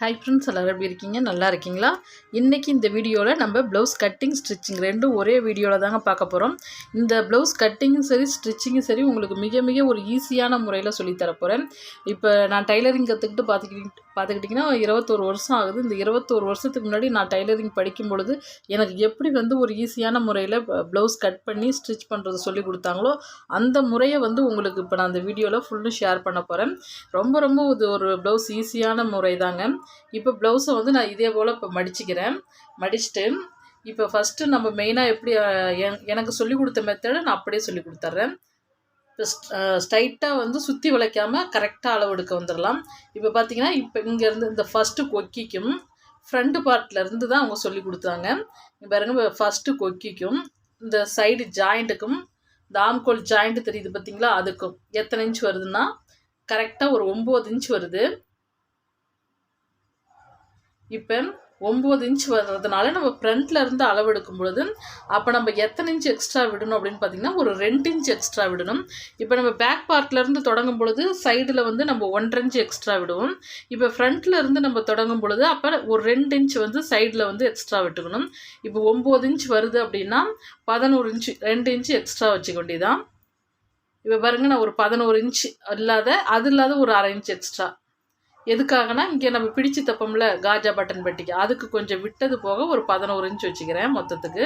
Hi friends, எல்லோரும் எப்படி இருக்கீங்க? நல்லா இருக்கீங்களா? இன்றைக்கி இந்த வீடியோவில் நம்ம ப்ளவுஸ் கட்டிங் ஸ்டிச்சிங் ரெண்டும் ஒரே வீடியோவில் தாங்க பார்க்க போகிறோம். இந்த ப்ளவுஸ் கட்டிங்கும் சரி ஸ்டிச்சிங்கும் சரி உங்களுக்கு மிக மிக ஒரு ஈஸியான முறையில் சொல்லித்தர போகிறேன். இப்போ நான் டைலரிங் கற்றுக்கிட்டு பார்த்துக்கிட்டிங்கன்னா 21 வருஷம் ஆகுது. இந்த 21 வருஷத்துக்கு முன்னாடி நான் டைலரிங் படிக்கும் பொழுது எனக்கு எப்படி ஒரு ஈஸியான முறையில் ப்ளவுஸ் கட் பண்ணி ஸ்டிச் பண்ணுறது சொல்லி கொடுத்தாங்களோ அந்த முறையை உங்களுக்கு இப்போ நான் அந்த வீடியோவில் ஃபுல்லும் ஷேர் பண்ண போகிறேன். ரொம்ப ரொம்ப இது ஒரு ப்ளவுஸ் ஈஸியான முறை தாங்க. இப்போ ப்ளவுஸை நான் இதே போல் இப்போ மடிச்சுட்டு இப்போ ஃபஸ்ட்டு நம்ம மெயினாக எப்படி எனக்கு சொல்லிக் கொடுத்த மெத்தடை நான் அப்படியே சொல்லி கொடுத்துட்றேன். இப்போ ஸ்ட்ரைட்டாக சுற்றி வளைக்காமல் கரெக்டாக அளவு எடுக்க வந்துடலாம். இப்போ பார்த்தீங்கன்னா இப்போ இங்கேருந்து இந்த ஃபஸ்ட்டு கொக்கிக்கும் ஃப்ரண்ட் பார்ட்லேருந்து தான் அவங்க சொல்லி கொடுத்தாங்க. பாருங்க, ஃபஸ்ட்டு கொக்கிக்கும் இந்த சைடு ஜாயிண்ட்டுக்கும் இந்த ஆம்கோல் ஜாயிண்ட்டு தெரியுது பார்த்தீங்களா, அதுக்கும் எத்தனை இன்ச் வருதுன்னா கரெக்டாக ஒரு 9 இன்ச் வருது. இப்போ 9 இன்ச் வர்றதுனால நம்ம ஃப்ரண்ட்டில் இருந்து அளவு எடுக்கும் பொழுது அப்போ நம்ம எத்தனை இன்ச் எக்ஸ்ட்ரா விடணும் அப்படின்னு பார்த்தீங்கன்னா ஒரு 2 இன்ச் எக்ஸ்ட்ரா விடணும். இப்போ நம்ம பேக் பார்ட்லேருந்து தொடங்கும் பொழுது சைடில் நம்ம 1.5 இன்ச் எக்ஸ்ட்ரா விடுவோம். இப்போ ஃப்ரண்ட்டில் இருந்து நம்ம தொடங்கும் பொழுது அப்போ ஒரு 2 இன்ச் சைடில் எக்ஸ்ட்ரா விட்டுக்கணும். இப்போ 9 இன்ச் வருது அப்படின்னா 11 இன்ச் 2 இன்ச் எக்ஸ்ட்ரா வச்சுக்க வேண்டியதான். இப்போ பாருங்கள், நான் ஒரு 11 இன்ச் அது இல்லாத ஒரு 1/2 இன்ச் எக்ஸ்ட்ரா. எதுக்காகனா இங்கே நம்ம பிடிச்சி தப்போம்ல காஜா பட்டன் பெட்டிக்கு, அதுக்கு கொஞ்சம் விட்டது போக ஒரு 11 இன்ச் வச்சுக்கிறேன் மொத்தத்துக்கு.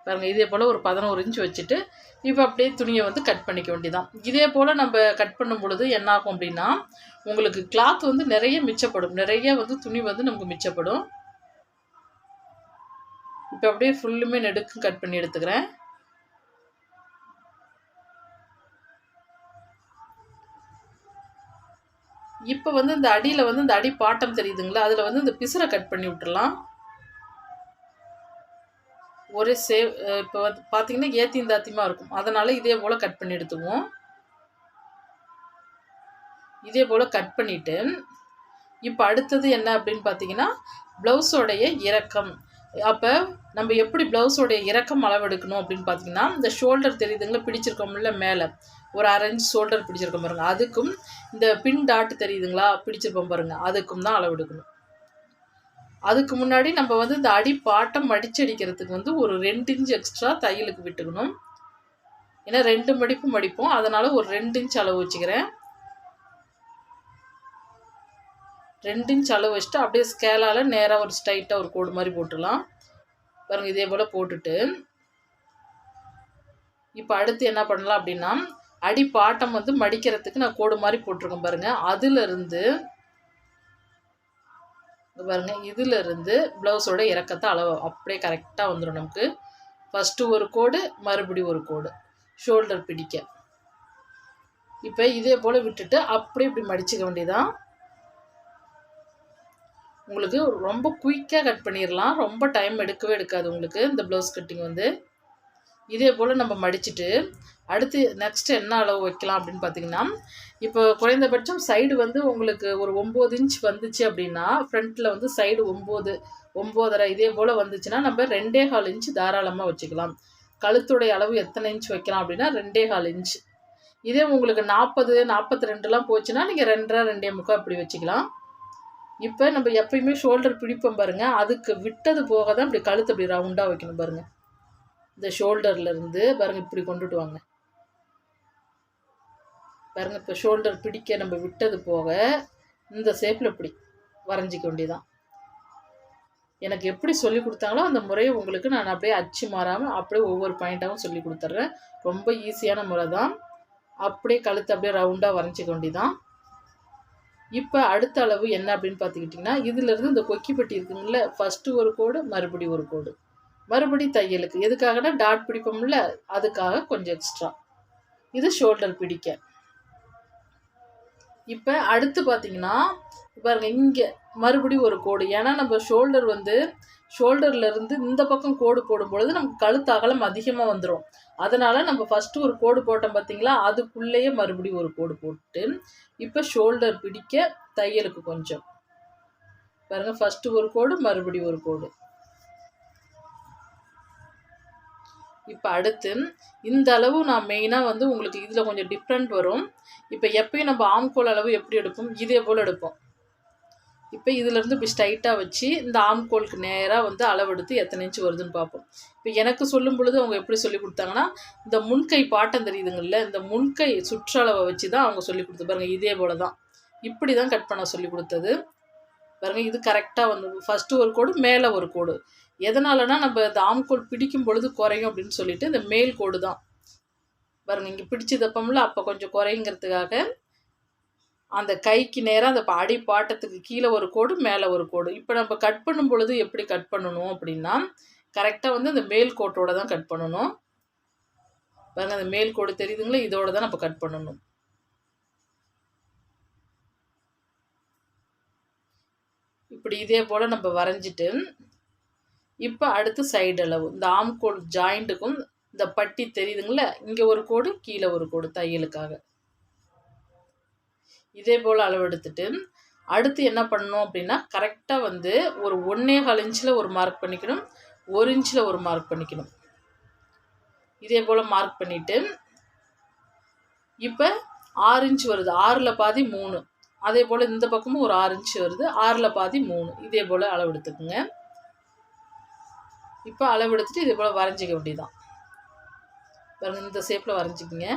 பாருங்கள், இதே போல் ஒரு 11 இன்ச் வச்சுட்டு இப்போ அப்படியே துணியை கட் பண்ணிக்க வேண்டியதான். இதே போல் நம்ம கட் பண்ணும் பொழுது என்ன ஆகும் அப்படின்னா உங்களுக்கு கிளாத் நிறைய மிச்சப்படும், நிறைய துணி நமக்கு மிச்சப்படும். இப்போ அப்படியே ஃபுல்லுமே நெடுக்கும் கட் பண்ணி எடுத்துக்கிறேன். இப்போ இந்த அடியில் இந்த அடி பாட்டம் தெரியுதுங்களா, அதில் இந்த பிசுரை கட் பண்ணி விட்டுடலாம். ஒரே இப்போ பார்த்தீங்கன்னா ஏத்தியும் தாத்தியமாக இருக்கும், அதனால் இதே போல் கட் பண்ணி எடுத்துக்குவோம். இதே போல் கட் பண்ணிவிட்டு இப்போ அடுத்தது என்ன அப்படின்னு பார்த்தீங்கன்னா ப்ளவுஸோடைய இறக்கம். அப்போ நம்ம எப்படி ப்ளவுஸோடைய இறக்கம் அளவெடுக்கணும் அப்படின்னு பார்த்தீங்கன்னா இந்த ஷோல்டர் தெரியுதுங்களா, பிடிச்சிருக்கோம்ல மேலே ஒரு 1/2 இன்ச் ஷோல்டர் பிடிச்சிருக்கோம் பாருங்கள், அதுக்கும் இந்த பின் டாட் தெரியுதுங்களா பிடிச்சிருப்போம் பாருங்கள், அதுக்கும் தான் அளவு எடுக்கணும். அதுக்கு முன்னாடி நம்ம இந்த அடி பாட்டம் மடிச்சடிக்கிறதுக்கு ஒரு 2 இன்ச் எக்ஸ்ட்ரா தையலுக்கு விட்டுக்கணும். ஏன்னா 2 மடிப்பு மடிப்போம், அதனால் ஒரு 2 இன்ச் அளவு வச்சுக்கிறேன். 2 இன்ச் அளவு வச்சுட்டு அப்படியே ஸ்கேலால் நேராக ஒரு ஸ்ட்ரைட்டாக ஒரு கோடு மாதிரி போட்டுடலாம். பாருங்கள், இதே போல் போட்டுட்டு இப்போ அடுத்து என்ன பண்ணலாம் அப்படின்னா அடி பாட்டம் மடிக்கிறதுக்கு நான் கோடு மாதிரி போட்டிருக்கேன் பாருங்கள், அதிலிருந்து பாருங்கள் இதிலிருந்து ப்ளவுஸோட இறக்கத்தை அளவு அப்படியே கரெக்டாக வந்துடும் நமக்கு. ஃபஸ்ட்டு ஒரு கோடு, மறுபடி ஒரு கோடு ஷோல்டர் பிடிக்க. இப்போ இதே போல் விட்டுட்டு அப்படியே இப்படி மடிச்சுக்க வேண்டியதான். உங்களுக்கு ரொம்ப குயிக்காக கட் பண்ணிடலாம், ரொம்ப டைம் எடுக்கவே எடுக்காது உங்களுக்கு இந்த ப்ளவுஸ் கட்டிங். இதே போல் நம்ம மடிச்சுட்டு அடுத்து நெக்ஸ்ட்டு என்ன அளவு வைக்கலாம் அப்படின்னு பார்த்தீங்கன்னா இப்போ குறைந்தபட்சம் சைடு உங்களுக்கு ஒரு 9 இன்ச் வந்துச்சு அப்படின்னா ஃப்ரண்ட்டில் சைடு 9, 9.5 இதே போல் வந்துச்சுன்னா நம்ம 2.25 இன்ச் தாராளமாக வச்சுக்கலாம். கழுத்துடைய அளவு எத்தனை இன்ச் வைக்கலாம் அப்படின்னா 2.25 இன்ச். இதே உங்களுக்கு 40, 42லாம் போச்சுன்னா நீங்கள் 2.5, 2.25 இப்படி வச்சுக்கலாம். இப்போ நம்ம எப்பயுமே ஷோல்டர் பிடிப்போம் பாருங்கள், அதுக்கு விட்டது போக தான் இப்படி கழுத்து இப்படி ரவுண்டாக வைக்கணும் பாருங்கள். இந்த ஷோல்டர்லேருந்து பாருங்கள் இப்படி கொண்டுட்டு வாங்க பாருங்கள். இப்போ ஷோல்டர் பிடிக்க நம்ம விட்டது போக இந்த ஷேப்பில் இப்படி வரைஞ்சிக்க வேண்டியதான். எனக்கு எப்படி சொல்லி கொடுத்தாங்களோ அந்த முறையை உங்களுக்கு நான் அப்படியே அச்சு மாறாமல் அப்படியே ஒவ்வொரு பாயிண்ட்டாகவும் சொல்லி கொடுத்துட்றேன். ரொம்ப ஈஸியான முறை தான். அப்படியே கழுத்து அப்படியே ரவுண்டாக வரைஞ்சிக்க வேண்டியதான். இப்போ அடுத்த அளவு என்ன அப்படின்னு பார்த்துக்கிட்டிங்கன்னா இதிலேருந்து இந்த கொக்கி பெட்டி இருக்குங்கள, ஃபஸ்ட்டு ஒரு கோடு, மறுபடி ஒரு கோடு, மறுபடி தையலுக்கு. எதுக்காகனா டாட் பிடிப்போம்ல, அதுக்காக கொஞ்சம் எக்ஸ்ட்ரா. இது ஷோல்டர் பிடிக்க. இப்போ அடுத்து பார்த்தீங்கன்னா பாருங்கள் இங்கே மறுபடி ஒரு கோடு. ஏன்னா நம்ம ஷோல்டர்லேருந்து இந்த பக்கம் கோடு போடும்பொழுது நமக்கு கழுத்து அகலம் அதிகமாக வந்துடும். அதனால் நம்ம ஃபஸ்ட்டு ஒரு கோடு போட்டோம் பார்த்தீங்களா, அதுக்குள்ளேயே மறுபடி ஒரு கோடு போட்டு இப்போ ஷோல்டர் பிடிக்க தையலுக்கு கொஞ்சம் பாருங்கள், ஃபஸ்ட்டு ஒரு கோடு, மறுபடி ஒரு கோடு. இப்போ அடுத்து இந்த அளவு நான் மெயினாக உங்களுக்கு இதில் கொஞ்சம் டிஃப்ரெண்ட் வரும். இப்போ எப்பயும் நம்ம ஆம்கோல் அளவு எப்படி எடுப்போம், இதே போல் எடுப்போம். இப்போ இதிலேருந்து இப்படி ஸ்ட்ரைட்டாக வச்சு இந்த ஆம்கோலுக்கு நேராக வந்து அளவெடுத்து எத்தனை இன்ச்சு வருதுன்னு பார்ப்போம். இப்போ எனக்கு சொல்லும் பொழுது அவங்க எப்படி சொல்லி கொடுத்தாங்கன்னா, இந்த முன்கை பாட்டம் தெரியுதுங்கள்ல, இந்த முன்கை சுற்றளவை வச்சு தான் அவங்க சொல்லி கொடுத்து பாருங்கள். இதே போல் தான் இப்படி தான் கட் பண்ண சொல்லி கொடுத்தது பாருங்கள். இது கரெக்டாக வந்து ஃபஸ்ட்டு ஒரு கோடு மேலே ஒரு கோடு. எதனாலனா நம்ம இந்த ஆம்கோல் பிடிக்கும் பொழுது குறையும் அப்படின்னு சொல்லிட்டு இந்த மேல் கோடு தான் பாருங்கள். இங்கே பிடிச்சி தப்போம்ல, அப்போ கொஞ்சம் குறைங்கிறதுக்காக அந்த கைக்கு நேராக அந்த அடி பாட்டத்துக்கு கீழே ஒரு கோடு மேலே ஒரு கோடு. இப்போ நம்ம கட் பண்ணும் பொழுது எப்படி கட் பண்ணணும் அப்படின்னா, கரெக்டாக வந்து அந்த மேல் கோட்டோட தான் கட் பண்ணணும் பாருங்கள். அந்த மேல் கோடு தெரியுதுங்களா, இதோட தான் நம்ம கட் பண்ணணும். இப்படி இதே போல் நம்ம வரைஞ்சிட்டு இப்போ அடுத்து சைடு அளவு இந்த ஆம்கோல் ஜாயிண்ட்டுக்கும் இந்த பட்டி தெரியுதுங்களா, இங்கே ஒரு கோடு கீழே ஒரு கோடு தையலுக்காக இதே போல் அளவு எடுத்துட்டு அடுத்து என்ன பண்ணணும் அப்படின்னா, கரெக்டாக வந்து ஒரு 1.25 இன்ச்சில் ஒரு மார்க் பண்ணிக்கணும், 1 இன்ச்சில் ஒரு மார்க் பண்ணிக்கணும். இதே போல் மார்க் பண்ணிவிட்டு இப்போ 6 இன்ச் வருது, 6ல் பாதி 3. அதே போல் இந்த பக்கமும் ஒரு 6 இன்ச் வருது, 6ல் பாதி 3. இதே போல் அளவு எடுத்துக்குங்க. இப்போ அளவு எடுத்துகிட்டு இதே போல் வரைஞ்சிக்க வேண்டியதான் பாருங்கள். இந்த ஷேப்பில் வரைஞ்சிக்கிங்க.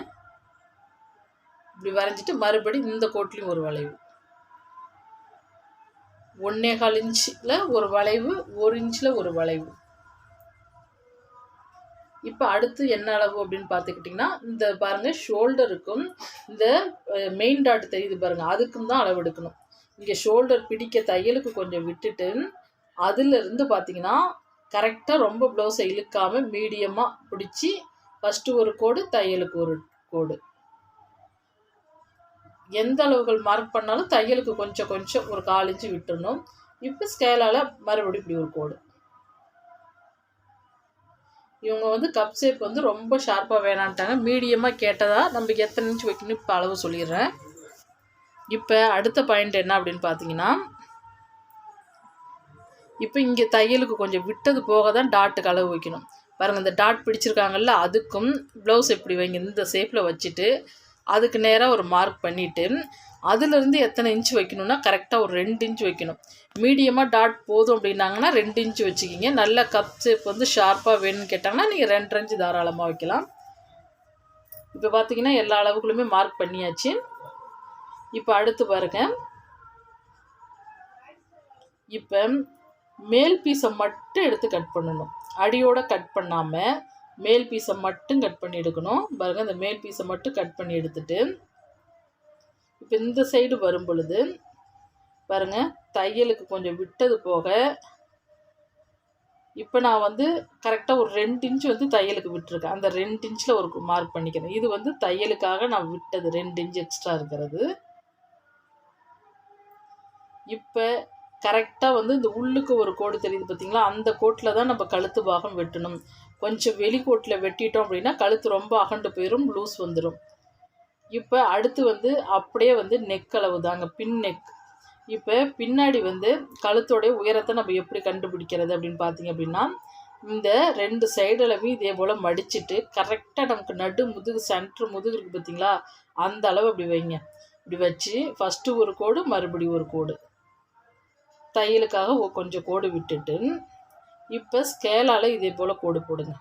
இப்படி வரைஞ்சிட்டு மறுபடி இந்த கோட்லேயும் ஒரு வளைவு, 1.25 இன்ச்சில் ஒரு வளைவு, 1 இன்ச்சில் ஒரு வளைவு. இப்போ அடுத்து என்ன அளவு அப்படின்னு பார்த்துக்கிட்டிங்கன்னா, இந்த பாருங்கள் ஷோல்டருக்கும் இந்த மெயின் டாட் தெரியுது பாருங்கள், அதுக்கும் தான் அளவு எடுக்கணும். இங்கே ஷோல்டர் பிடிக்க தையலுக்கு கொஞ்சம் விட்டுட்டு அதிலிருந்து பார்த்திங்கன்னா கரெக்டாக ரொம்ப ப்ளவுஸை இழுக்காமல் மீடியமாக பிடிச்சி ஃபஸ்ட்டு ஒரு கோடு தையலுக்கு ஒரு கோடு. எந்த அளவுகள் மார்க் பண்ணாலும் தையலுக்கு கொஞ்சம் கொஞ்சம் ஒரு 1/4 இன்ச்சு விட்டுடணும். இப்போ ஸ்கேலால் மறுபடியும் இப்படி ஒரு கோடு. இவங்க வந்து கப் ஷேப் வந்து ரொம்ப ஷார்ப்பாக வேணான்ட்டாங்க, மீடியமாக கேட்டதாக நம்ம எத்தனை இன்ச்சு வைக்கணும் இப்போ அளவு சொல்லிடுறேன். இப்போ அடுத்த பாயிண்ட் என்ன அப்படின்னு பார்த்தீங்கன்னா, இப்போ இங்கே தையலுக்கு கொஞ்சம் விட்டது போக தான் டாட்டுக்கு அளவு வைக்கணும் பாருங்கள். இந்த டாட் பிடிச்சிருக்காங்கல்ல, அதுக்கும் ப்ளவுஸ் எப்படி வைங்க இந்த ஷேப்பில் வச்சுட்டு அதுக்கு நேராக ஒரு மார்க் பண்ணிவிட்டு அதிலிருந்து எத்தனை இன்ச்சு வைக்கணும்னா கரெக்டாக ஒரு 2 இன்ச் வைக்கணும். மீடியமாக டாட் போதும் அப்படின்னாங்கன்னா 2 இன்ச்சு வச்சுக்கிங்க. நல்ல கப் ஷேப் வந்து ஷார்ப்பாக வேணும்னு கேட்டாங்கன்னா நீங்கள் 2.5 இன்ச்சு தாராளமாக வைக்கலாம். இப்போ பார்த்தீங்கன்னா எல்லா அளவுக்குள்ளுமே மார்க் பண்ணியாச்சு. இப்போ அடுத்து பாருங்கள், இப்போ மேல் பீஸை மட்டும் எடுத்து கட் பண்ணணும், அடியோடு கட் பண்ணாமல் மேல் பீஸை மட்டும் கட் பண்ணி எடுக்கணும் பாருங்கள். இந்த மேல் பீஸை மட்டும் கட் பண்ணி எடுத்துட்டு இப்போ இந்த சைடு வரும் பொழுது பாருங்கள் தையலுக்கு கொஞ்சம் விட்டது போக இப்போ நான் வந்து கரெக்டாக ஒரு 2 இன்ச் வந்து தையலுக்கு விட்டுருக்கேன். அந்த 2 இன்ச்சில் ஒரு மார்க் பண்ணிக்கிறேன். இது வந்து தையலுக்காக நான் விட்டது 2 இன்ச் எக்ஸ்ட்ரா இருக்கிறது. இப்போ கரெக்டாக வந்து இந்த உள்ளுக்கு ஒரு கோடு தெரியுது பார்த்தீங்களா, அந்த கோட்டில் தான் நம்ம கழுத்து பாகம் வெட்டணும். கொஞ்சம் வெளிக்கோட்டில் வெட்டிட்டோம் அப்படின்னா கழுத்து ரொம்ப அகண்டு போயிடும், லூஸ் வந்துடும். இப்போ அடுத்து வந்து அப்படியே வந்து நெக் அளவு தாங்க, பின் நெக். இப்போ பின்னாடி வந்து கழுத்தோடைய உயரத்தை நம்ம எப்படி கண்டுபிடிக்கிறது அப்படின்னு பார்த்தீங்க அப்படின்னா, இந்த 2 சைடுலையும் இதே போல் மடிச்சுட்டு கரெக்டாக நமக்கு நடு முதுகு சென்ட்ரு முதுகு இருக்குது பார்த்தீங்களா, அந்த அளவு அப்படி வைங்க. இப்படி வச்சு ஃபஸ்ட்டு ஒரு கோடு மறுபடியும் ஒரு கோடு தையலுக்காக கொஞ்சம் கோடு விட்டுட்டு இப்போ ஸ்கேலால் இதே போல் கோடு போடுங்க.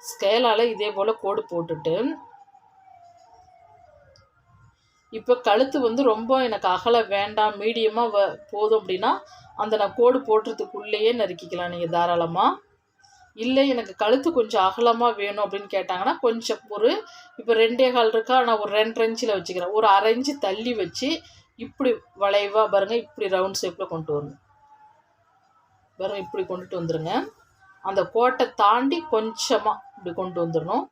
ஸ்கேலால் இதே போல் கோடு போட்டுட்டு இப்போ கழுத்து வந்து ரொம்ப எனக்கு அகல வேண்டாம், மீடியமாக போதும் அப்படின்னா அந்த நான் கோடு போட்டுறதுக்குள்ளேயே நறுக்கிக்கலாம் நீங்கள் தாராளமாக. இல்லை எனக்கு கழுத்து கொஞ்சம் அகலமாக வேணும் அப்படின்னு கேட்டாங்கன்னா கொஞ்சம் ஒரு இப்போ 2.25 இருக்கா, நான் ஒரு 2.5 இன்ச்சில் வச்சுக்கிறேன். ஒரு 1/2 இன்ச்சு தள்ளி வச்சு இப்படி வளைவாக பாருங்கள், இப்படி ரவுண்ட் ஷேப்பில் கொண்டு வரணும் பாருங்கள். இப்படி கொண்டுட்டு வந்துடுங்க. அந்த கோட்டை தாண்டி கொஞ்சமாக இப்படி கொண்டு வந்துடணும்.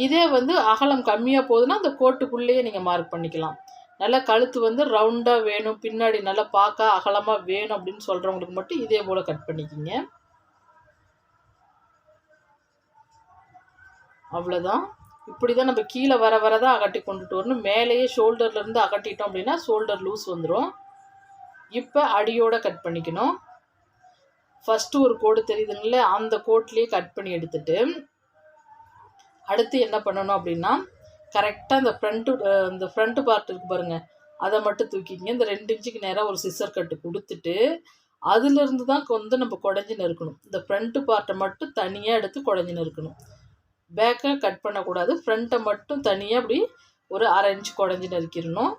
இதே வந்து அகலம் கம்மியாக போகுதுன்னா அந்த கோட்டுக்குள்ளேயே நீங்கள் மார்க் பண்ணிக்கலாம். நல்லா கழுத்து வந்து ரவுண்டாக வேணும், பின்னாடி நல்லா பார்க்க அகலமாக வேணும் அப்படின்னு சொல்கிறவங்களுக்கு மட்டும் இதே போல் கட் பண்ணிக்கிங்க. அவ்வளோதான். இப்படி தான் நம்ம கீழே வர தான் அகட்டி கொண்டுட்டு வரணும். மேலேயே ஷோல்டர்லேருந்து அகட்டிட்டோம் அப்படின்னா ஷோல்டர் லூஸ் வந்துடும். இப்போ அடியோடு கட் பண்ணிக்கணும். ஃபஸ்ட்டு ஒரு கோடு தெரியுதுங்களே, அந்த கோட்லேயே கட் பண்ணி எடுத்துட்டு அடுத்து என்ன பண்ணணும் அப்படின்னா, கரெக்டாக இந்த ஃப்ரண்ட்டு பார்ட் இருக்குது பாருங்கள், அதை மட்டும் தூக்கிங்க. இந்த 2 இன்ச்சுக்கு நேராக ஒரு சிசர் கட்டு கொடுத்துட்டு அதுலேருந்து தான் வந்து நம்ம குடஞ்சி நறுக்கணும். இந்த ஃப்ரண்ட்டு பார்ட்டை மட்டும் தனியாக எடுத்து குடஞ்சி நறுக்கணும். பேக்கை கட் பண்ணக்கூடாது. ஃப்ரண்ட்டை மட்டும் தனியாக அப்படி ஒரு 1/2 இன்ச்சு குடஞ்சி நறுக்கிடணும்.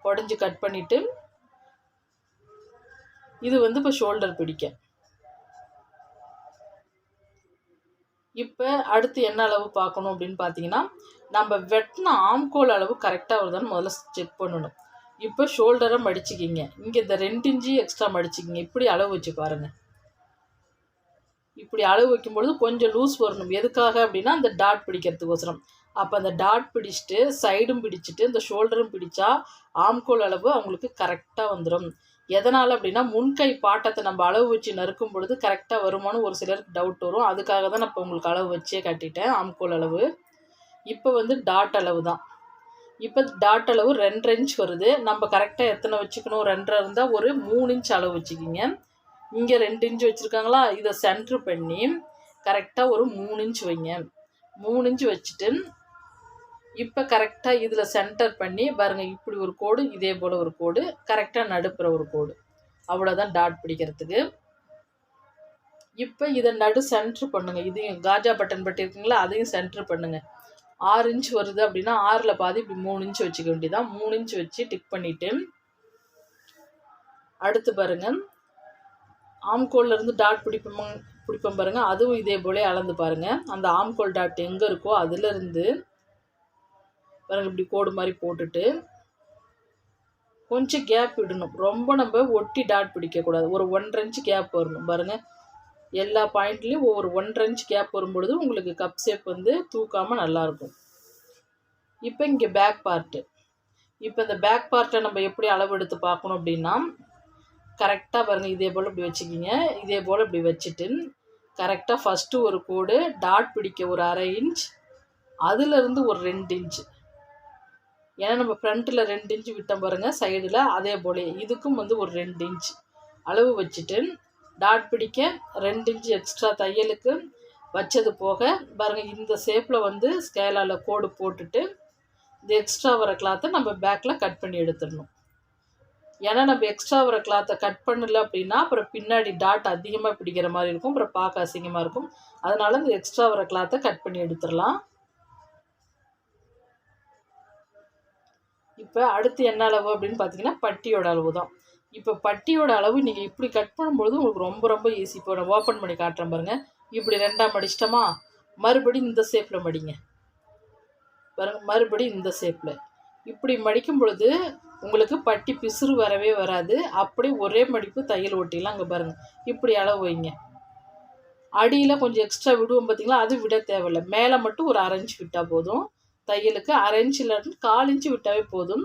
குடஞ்சி கட் பண்ணிவிட்டு இது வந்து இப்போ ஷோல்டர் பிடிக்க. இப்போ அடுத்து என்ன அளவு பார்க்கணும் அப்படின்னு பார்த்தீங்கன்னா, நம்ம வெட்டின ஆம்கோல் அளவு கரெக்டாக வருதான்னு முதல்ல செக் பண்ணணும். இப்போ ஷோல்டரை மடிச்சுக்கிங்க. இங்கே இந்த 2 இன்ச்சு எக்ஸ்ட்ரா மடிச்சுக்கிங்க. இப்படி அளவு வச்சு பாருங்கள். இப்படி அளவு வைக்கும்பொழுது கொஞ்சம் லூஸ் வரணும். எதுக்காக அப்படின்னா அந்த டாட் பிடிக்கிறதுக்கோசரம். அப்போ அந்த டாட் பிடிச்சிட்டு சைடும் பிடிச்சிட்டு இந்த ஷோல்டரும் பிடிச்சா ஆம்கோல் அளவு அவங்களுக்கு கரெக்டாக வந்துடும். எதனால் அப்படின்னா முன்கை பாட்டத்தை நம்ம அளவு வச்சு நறுக்கும் பொழுது கரெக்டாக வருமானு ஒரு சிலருக்கு டவுட் வரும். அதுக்காக தான் நான் இப்போ உங்களுக்கு அளவு வச்சே காட்டிட்டேன் ஆம்கோல் அளவு. இப்போ வந்து டாட் அளவு தான். இப்போ டாட் அளவு 2 இன்ச் வருது. நம்ம கரெக்டாக எத்தனை வச்சுக்கணும்? 2 இருந்தால் ஒரு 3 இன்ச் அளவு வச்சுக்கிங்க. இங்கே 2 இன்ச் வச்சுருக்காங்களா, இதை சென்ட்ரு பண்ணி கரெக்டாக ஒரு 3 இன்ச் வைங்க. 3 இன்ச் வச்சுட்டு இப்போ கரெக்டாக இதில் சென்டர் பண்ணி பாருங்கள். இப்படி ஒரு கோடு, இதே போல் ஒரு கோடு, கரெக்டாக நடுப்புற ஒரு கோடு. அவ்வளோதான் டாட் பிடிக்கிறதுக்கு. இப்போ இதை நடு சென்ட்ரு பண்ணுங்கள். இதையும் காஜா பட்டன் பட்டி இருக்குங்களா, அதையும் சென்ட்ரு பண்ணுங்கள். 6 இன்ச் வருது அப்படின்னா 6ல் பாதி இப்படி 3 இன்ச் வச்சுக்க வேண்டியதான். 3 இன்ச் வச்சு டிக் பண்ணிவிட்டு அடுத்து பாருங்கள் ஆம்கோல்லேருந்து டாட் பிடிப்போம் பாருங்கள். அதுவும் இதே போல அளந்து பாருங்கள். அந்த ஆம்கோல் டாட் எங்கே இருக்கோ அதுலேருந்து பாருங்கள் இப்படி கோடு மாதிரி போட்டுட்டு கொஞ்சம் கேப் விடணும். ரொம்ப நம்ம ஒட்டி டாட் பிடிக்கக்கூடாது. ஒரு 1.5 இன்ச் கேப் வரணும் பாருங்கள். எல்லா பாயிண்ட்லேயும் ஒவ்வொரு 1.5 இன்ச் கேப் வரும்பொழுது உங்களுக்கு கப் ஷேப் வந்து தூக்காமல் நல்லாயிருக்கும். இப்போ இங்கே பேக் பார்ட்டு. இப்போ இந்த பேக் பார்ட்டை நம்ம எப்படி அளவு எடுத்து பார்க்கணும் அப்படின்னா கரெக்டாக பாருங்கள். இதே போல் இப்படி வச்சுக்கிங்க. இதே போல் இப்படி வச்சுட்டு கரெக்டாக ஃபஸ்ட்டு ஒரு கோடு டாட் பிடிக்க ஒரு 1/2 இன்ச், அதுலேருந்து ஒரு 2 இன்ச். ஏன்னா நம்ம ஃப்ரண்ட்டில் 2 இன்ச்சு விட்டோம் பாருங்கள் சைடில், அதே போல் இதுக்கும் வந்து ஒரு 2 இன்ச் அளவு வச்சுட்டு டாட் பிடிக்க 2 இன்ச்சு எக்ஸ்ட்ரா தையலுக்கு வச்சது போக பாருங்கள் இந்த ஷேப்பில் வந்து ஸ்கேலால் கோடு போட்டுட்டு இந்த எக்ஸ்ட்ரா வர கிளாத்தை நம்ம பேக்கில் கட் பண்ணி எடுத்துடணும். ஏன்னா நம்ம எக்ஸ்ட்ரா வர கிளாத்தை கட் பண்ணல அப்படின்னா அப்புறம் பின்னாடி டாட் அதிகமாக பிடிக்கிற மாதிரி இருக்கும், அப்புறம் பார்க்க அசிங்கமாக இருக்கும். அதனால் இந்த எக்ஸ்ட்ரா வர கிளாத்தை கட் பண்ணி எடுத்துடலாம். இப்போ அடுத்து என்ன அளவு அப்படின்னு பார்த்தீங்கன்னா பட்டியோட அளவு தான். இப்போ பட்டியோட அளவு நீங்கள் இப்படி கட் பண்ணும்பொழுது உங்களுக்கு ரொம்ப ரொம்ப ஈஸி. இப்போ நான் ஓப்பன் பண்ணி காட்டுறேன் பாருங்கள். இப்படி 2ஆக மடிச்சிட்டோமா, மறுபடியும் இந்த ஷேப்பில் மடிங்க பாருங்கள். மறுபடியும் இந்த ஷேப்பில் இப்படி மடிக்கும் பொழுது உங்களுக்கு பட்டி பிசுறு வரவே வராது. அப்படி ஒரே மடிப்பு தையல் ஓட்டிலாம் அங்கே பாருங்கள். இப்படி அளவு வைங்க. அடியில் கொஞ்சம் எக்ஸ்ட்ரா விடுவோம் பார்த்தீங்களா, அது விட தேவையில்லை. மேலே மட்டும் ஒரு 1/2 இன்ச் விட்டால் போதும். தையலுக்கு 1/2 இன்ச் இல்லாட்டி 1/4 இன்ச்சு விட்டாவே போதும்.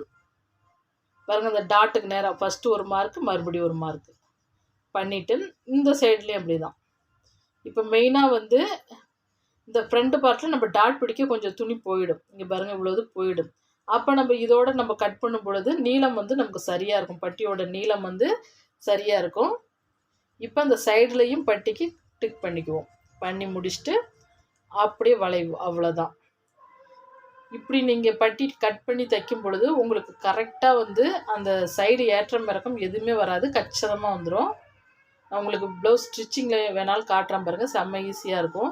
பாருங்கள் அந்த டாட்டுக்கு நேராக ஃபஸ்ட்டு ஒரு மார்க்கு, மறுபடியும் ஒரு மார்க்கு பண்ணிவிட்டு இந்த சைட்லேயும் அப்படி தான். இப்போ மெயினாக வந்து இந்த ஃப்ரண்ட் பார்ட்டில் நம்ம டாட் பிடிக்க கொஞ்சம் துணி போயிடும். இங்கே பாருங்கள் இவ்வளோது போயிடும். அப்போ நம்ம இதோட நம்ம கட் பண்ணும் பொழுது நீளம் வந்து நமக்கு சரியாக இருக்கும். பட்டியோட நீளம் வந்து சரியாக இருக்கும். இப்போ அந்த சைட்லேயும் பட்டிக்கு டிக் பண்ணிக்குவோம். பண்ணி முடிச்சுட்டு அப்படியே வளைவோம். அவ்வளோதான். இப்படி நீங்கள் பட்டி கட் பண்ணி தைக்கும் பொழுது உங்களுக்கு கரெக்டாக வந்து அந்த சைடு ஏற்றம் இறக்கம் எதுவுமே வராது, கச்சிதமாக வந்துடும். நான் உங்களுக்கு ப்ளவுஸ் ஸ்டிச்சிங்கில் வேணாலும் காட்டுறேன் பாருங்கள், செம்ம ஈஸியாக இருக்கும்.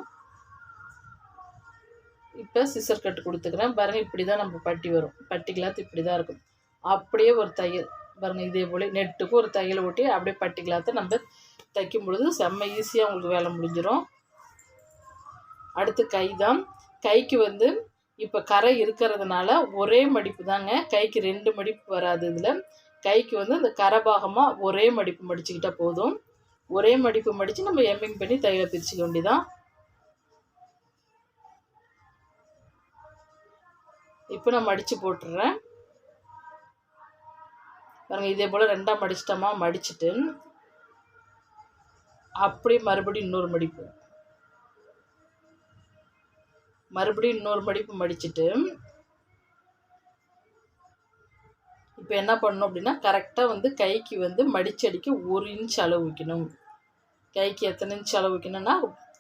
இப்போ சிசர் கட்டு கொடுத்துக்கிறேன் பாருங்கள். இப்படி தான் நம்ம பட்டி வரும். பட்டி கிளாத் இப்படி தான் இருக்கும். அப்படியே ஒரு தையல் பாருங்கள். இதே போல் நெட்டுக்கு ஒரு தையல் ஓட்டி அப்படியே பட்டி கிளாத்தை நம்ம தைக்கும் பொழுது செம்ம ஈஸியாக உங்களுக்கு வேலை முடிஞ்சிடும். அடுத்து கை தான். கைக்கு வந்து இப்போ கரை இருக்கிறதுனால ஒரே மடிப்பு தாங்க. கைக்கு 2 மடிப்பு வராது. இதில் கைக்கு வந்து இந்த கரை பாகமாக ஒரே மடிப்பு மடிச்சுக்கிட்டால் போதும். ஒரே மடிப்பு மடித்து நம்ம எம்மிங் பண்ணி தையலை பிரிச்சுக்க வேண்டியதான். இப்போ நான் மடித்து போட்டுடுறேன் பாருங்கள். இதே போல் 2ஆக மடிச்சிட்டோமா, மடிச்சுட்டு அப்படியே மறுபடியும் இன்னொரு மடிப்பு, மறுபடியும் இன்னொரு மடிப்பு மடிச்சுட்டு இப்போ என்ன பண்ணணும் அப்படின்னா கரெக்டாக வந்து கைக்கு வந்து மடிச்சடிக்க 1 இன்ச் அளவு வைக்கணும். கைக்கு எத்தனை இன்ச் அளவு வைக்கணும்னா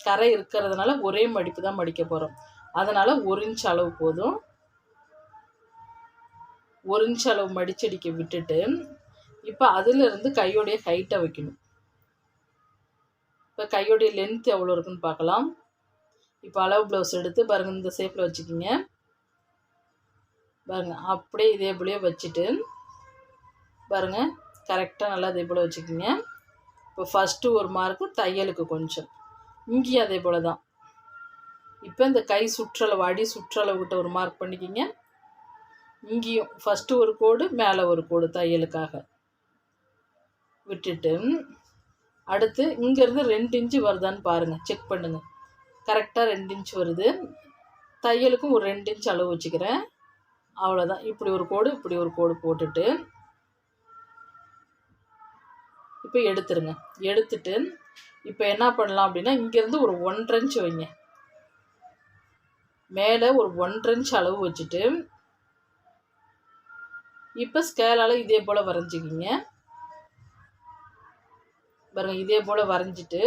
கரை இருக்கிறதுனால ஒரே மடிப்பு தான் மடிக்க போகிறோம். அதனால் 1 இன்ச் அளவு போதும். 1 இன்ச் அளவு மடிச்சடிக்க விட்டுட்டு இப்போ அதிலிருந்து கையோடைய ஹைட்டை வைக்கணும். இப்போ கையோடைய லென்த் எவ்வளோ இருக்குன்னு பார்க்கலாம். இப்போ அளவு ப்ளவுஸ் எடுத்து பாருங்கள், இந்த ஷேப்பில் வச்சுக்கிங்க. பாருங்கள், அப்படியே இதே போலயே வச்சுட்டு பாருங்கள் கரெக்டாக நல்லா இதே போல் வச்சுக்கிங்க. இப்போ ஃபஸ்ட்டு ஒரு மார்க்கு தையலுக்கு கொஞ்சம், இங்கேயும் அதே போல் தான். இப்போ இந்த கை சுற்றளவு அடி சுற்றளவுக்கிட்ட ஒரு மார்க் பண்ணிக்கிங்க. இங்கேயும் ஃபஸ்ட்டு ஒரு கோடு, மேலே ஒரு கோடு தையலுக்காக விட்டுட்டு அடுத்து இங்கேருந்து 2 இன்ச்சு வருதான்னு பாருங்கள், செக் பண்ணுங்கள். கரெக்டாக 2 இன்ச் வருது. தையலுக்கும் ஒரு 2 இன்ச் அளவு வச்சுக்கிறேன். அவ்வளோதான். இப்படி ஒரு கோடு, இப்படி ஒரு கோடு போட்டுட்டு இப்போ எடுத்துருங்க. எடுத்துட்டு இப்போ என்ன பண்ணலாம் அப்படின்னா, இங்கேருந்து ஒரு 1.5 இன்ச் வைங்க. மேலே ஒரு 1.5 இன்ச் அளவு வச்சுட்டு இப்போ ஸ்கேலால் இதே போல் வரைஞ்சிக்கிங்க. பாருங்கள், இதே போல் வரைஞ்சிட்டு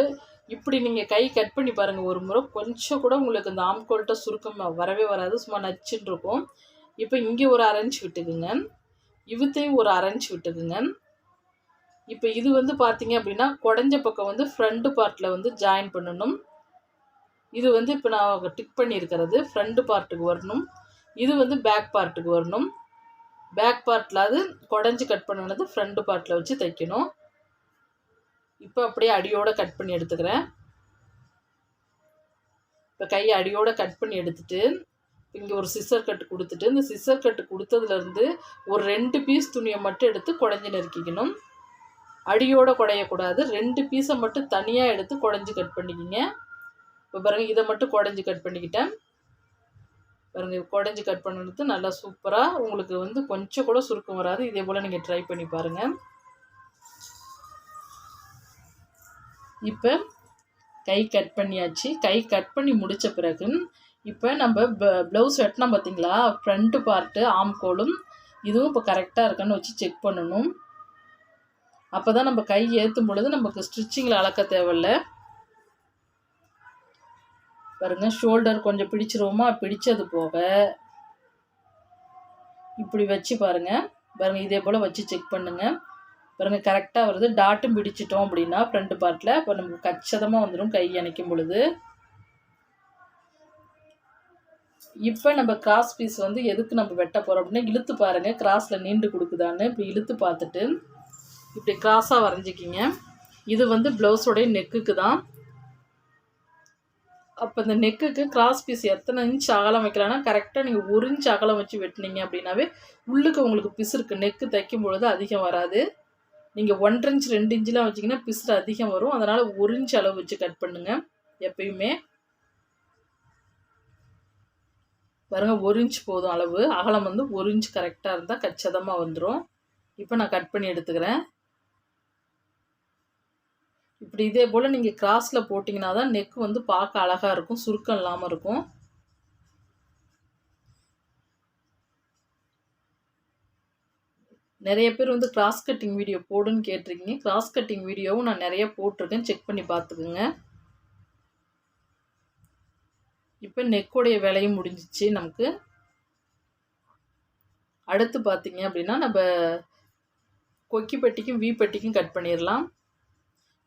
இப்படி நீங்கள் கை கட் பண்ணி பாருங்கள் ஒரு முறை. கொஞ்சம் கூட உங்களுக்கு இந்த ஆம்கோல்கிட்ட சுருக்கம் வரவே வராது, சும்மா நச்சுன்னு இருக்கும். இப்போ இங்கே ஒரு 1/2 இன்ச் விட்டுக்குங்க, இவத்தையும் ஒரு 1/2 இன்ச் விட்டுக்குங்க. இப்போ இது வந்து பார்த்தீங்க அப்படின்னா குடஞ்ச பக்கம் வந்து ஃப்ரண்ட் பார்ட்டில் வந்து ஜாயின் பண்ணணும். இது வந்து இப்போ நான் டிக் பண்ணியிருக்கிறது ஃப்ரண்ட் பார்ட்டுக்கு வரணும். இது வந்து பேக் பார்ட்டுக்கு வரணும். பேக் பார்ட்டில் அது குடஞ்சி கட் பண்ணினது ஃப்ரண்ட் பார்ட்டில் வச்சு தைக்கணும். இப்போ அப்படியே அடியோடு கட் பண்ணி எடுத்துக்கிறேன். இப்போ கையை அடியோடு கட் பண்ணி எடுத்துட்டு இங்கே ஒரு சிசர் கட்டு கொடுத்துட்டு, இந்த சிசர் கட்டு கொடுத்ததுலேருந்து ஒரு 2 பீஸ் துணியை மட்டும் எடுத்து குடஞ்சி நறுக்கிக்கணும். அடியோடு குடையக்கூடாது. 2 பீஸை மட்டும் தனியாக எடுத்து குடஞ்சி கட் பண்ணிக்கிங்க. இப்போ பாருங்கள், இதை மட்டும் குடஞ்சி கட் பண்ணிக்கிட்டேன். பாருங்கள், குடஞ்சி கட் பண்ணுறது நல்லா சூப்பராக உங்களுக்கு வந்து கொஞ்சம் கூட சுருக்கம் வராது. இதே போல் நீங்கள் ட்ரை பண்ணி பாருங்கள். இப்போ கை கட் பண்ணியாச்சு. கை கட் பண்ணி முடித்த பிறகு இப்போ நம்ம ப்ளவுஸ் வெட்டினா பார்த்தீங்களா, ஃப்ரண்ட்டு பார்ட்டு ஆம்கோலும் இதுவும் இப்போ கரெக்டாக இருக்கான்னு வச்சு செக் பண்ணணும். அப்போ தான் நம்ம கை ஏற்றும் பொழுது நமக்கு ஸ்டிச்சிங்கில் அளக்க தேவையில்ல. பாருங்கள், ஷோல்டர் கொஞ்சம் பிடிச்சிருவோமா, பிடிச்சது போக இப்படி வச்சு பாருங்கள். பாருங்கள், இதே போல் வச்சு செக் பண்ணுங்கள். பாருங்கள், கரெக்டாக வருது. டாட்டும் பிடிச்சிட்டோம் அப்படின்னா ஃப்ரண்ட் பார்ட்டில் இப்போ நமக்கு கச்சிதமாக வந்துடும் கை அணைக்கும் பொழுது. இப்போ நம்ம கிராஸ் பீஸ் வந்து எதுக்கு நம்ம வெட்ட போகிறோம் அப்படின்னா, இழுத்து பாருங்கள் கிராஸில் நீண்டு கொடுக்குதான்னு. இப்படி இழுத்து பார்த்துட்டு இப்படி கிராஸாக வரைஞ்சிக்கிங்க. இது வந்து ப்ளவுஸோடைய நெக்குக்கு தான். அப்போ இந்த நெக்குக்கு கிராஸ் பீஸ் எத்தனை இன்ச் அகலம் வைக்கலாம்னா, கரெக்டாக நீங்கள் 1 இன்ச் அகலம் வச்சு வெட்டினீங்க அப்படின்னாவே உள்ளுக்கு உங்களுக்கு பிசுருக்கு நெக்கு தைக்கும் பொழுது அதிகம் வராது. நீங்கள் 1.5 இன்ச் 2 இன்ச்லாம் வச்சிங்கன்னா பிசுறு அதிகம் வரும். அதனால் 1 இன்ச் அளவு வச்சு கட் பண்ணுங்கள் எப்பயுமே. பாருங்கள், 1 இன்ச் போதும் அளவு. அகலம் வந்து 1 இன்ச் கரெக்டாக இருந்தால் கச்சிதமாக வந்துடும். இப்போ நான் கட் பண்ணி எடுத்துக்கிறேன். இப்படி இதே போல் நீங்கள் கிராஸில் போட்டிங்கன்னா தான் நெக் வந்து பார்க்க அழகாக இருக்கும், சுருக்கம் இல்லாமல் இருக்கும். நிறைய பேர் வந்து கிராஸ் கட்டிங் வீடியோ போடுன்னு கேட்டிருக்கீங்க. கிராஸ் கட்டிங் வீடியோவும் நான் நிறைய போட்டிருக்கேன், செக் பண்ணி பார்த்துக்குங்க. இப்போ நெக்கோடைய வேலையும் முடிஞ்சிச்சு நமக்கு. அடுத்து பார்த்தீங்க அப்படின்னா நம்ம கொக்கி பட்டிக்கும் வி பட்டிக்கும் கட் பண்ணிடலாம்.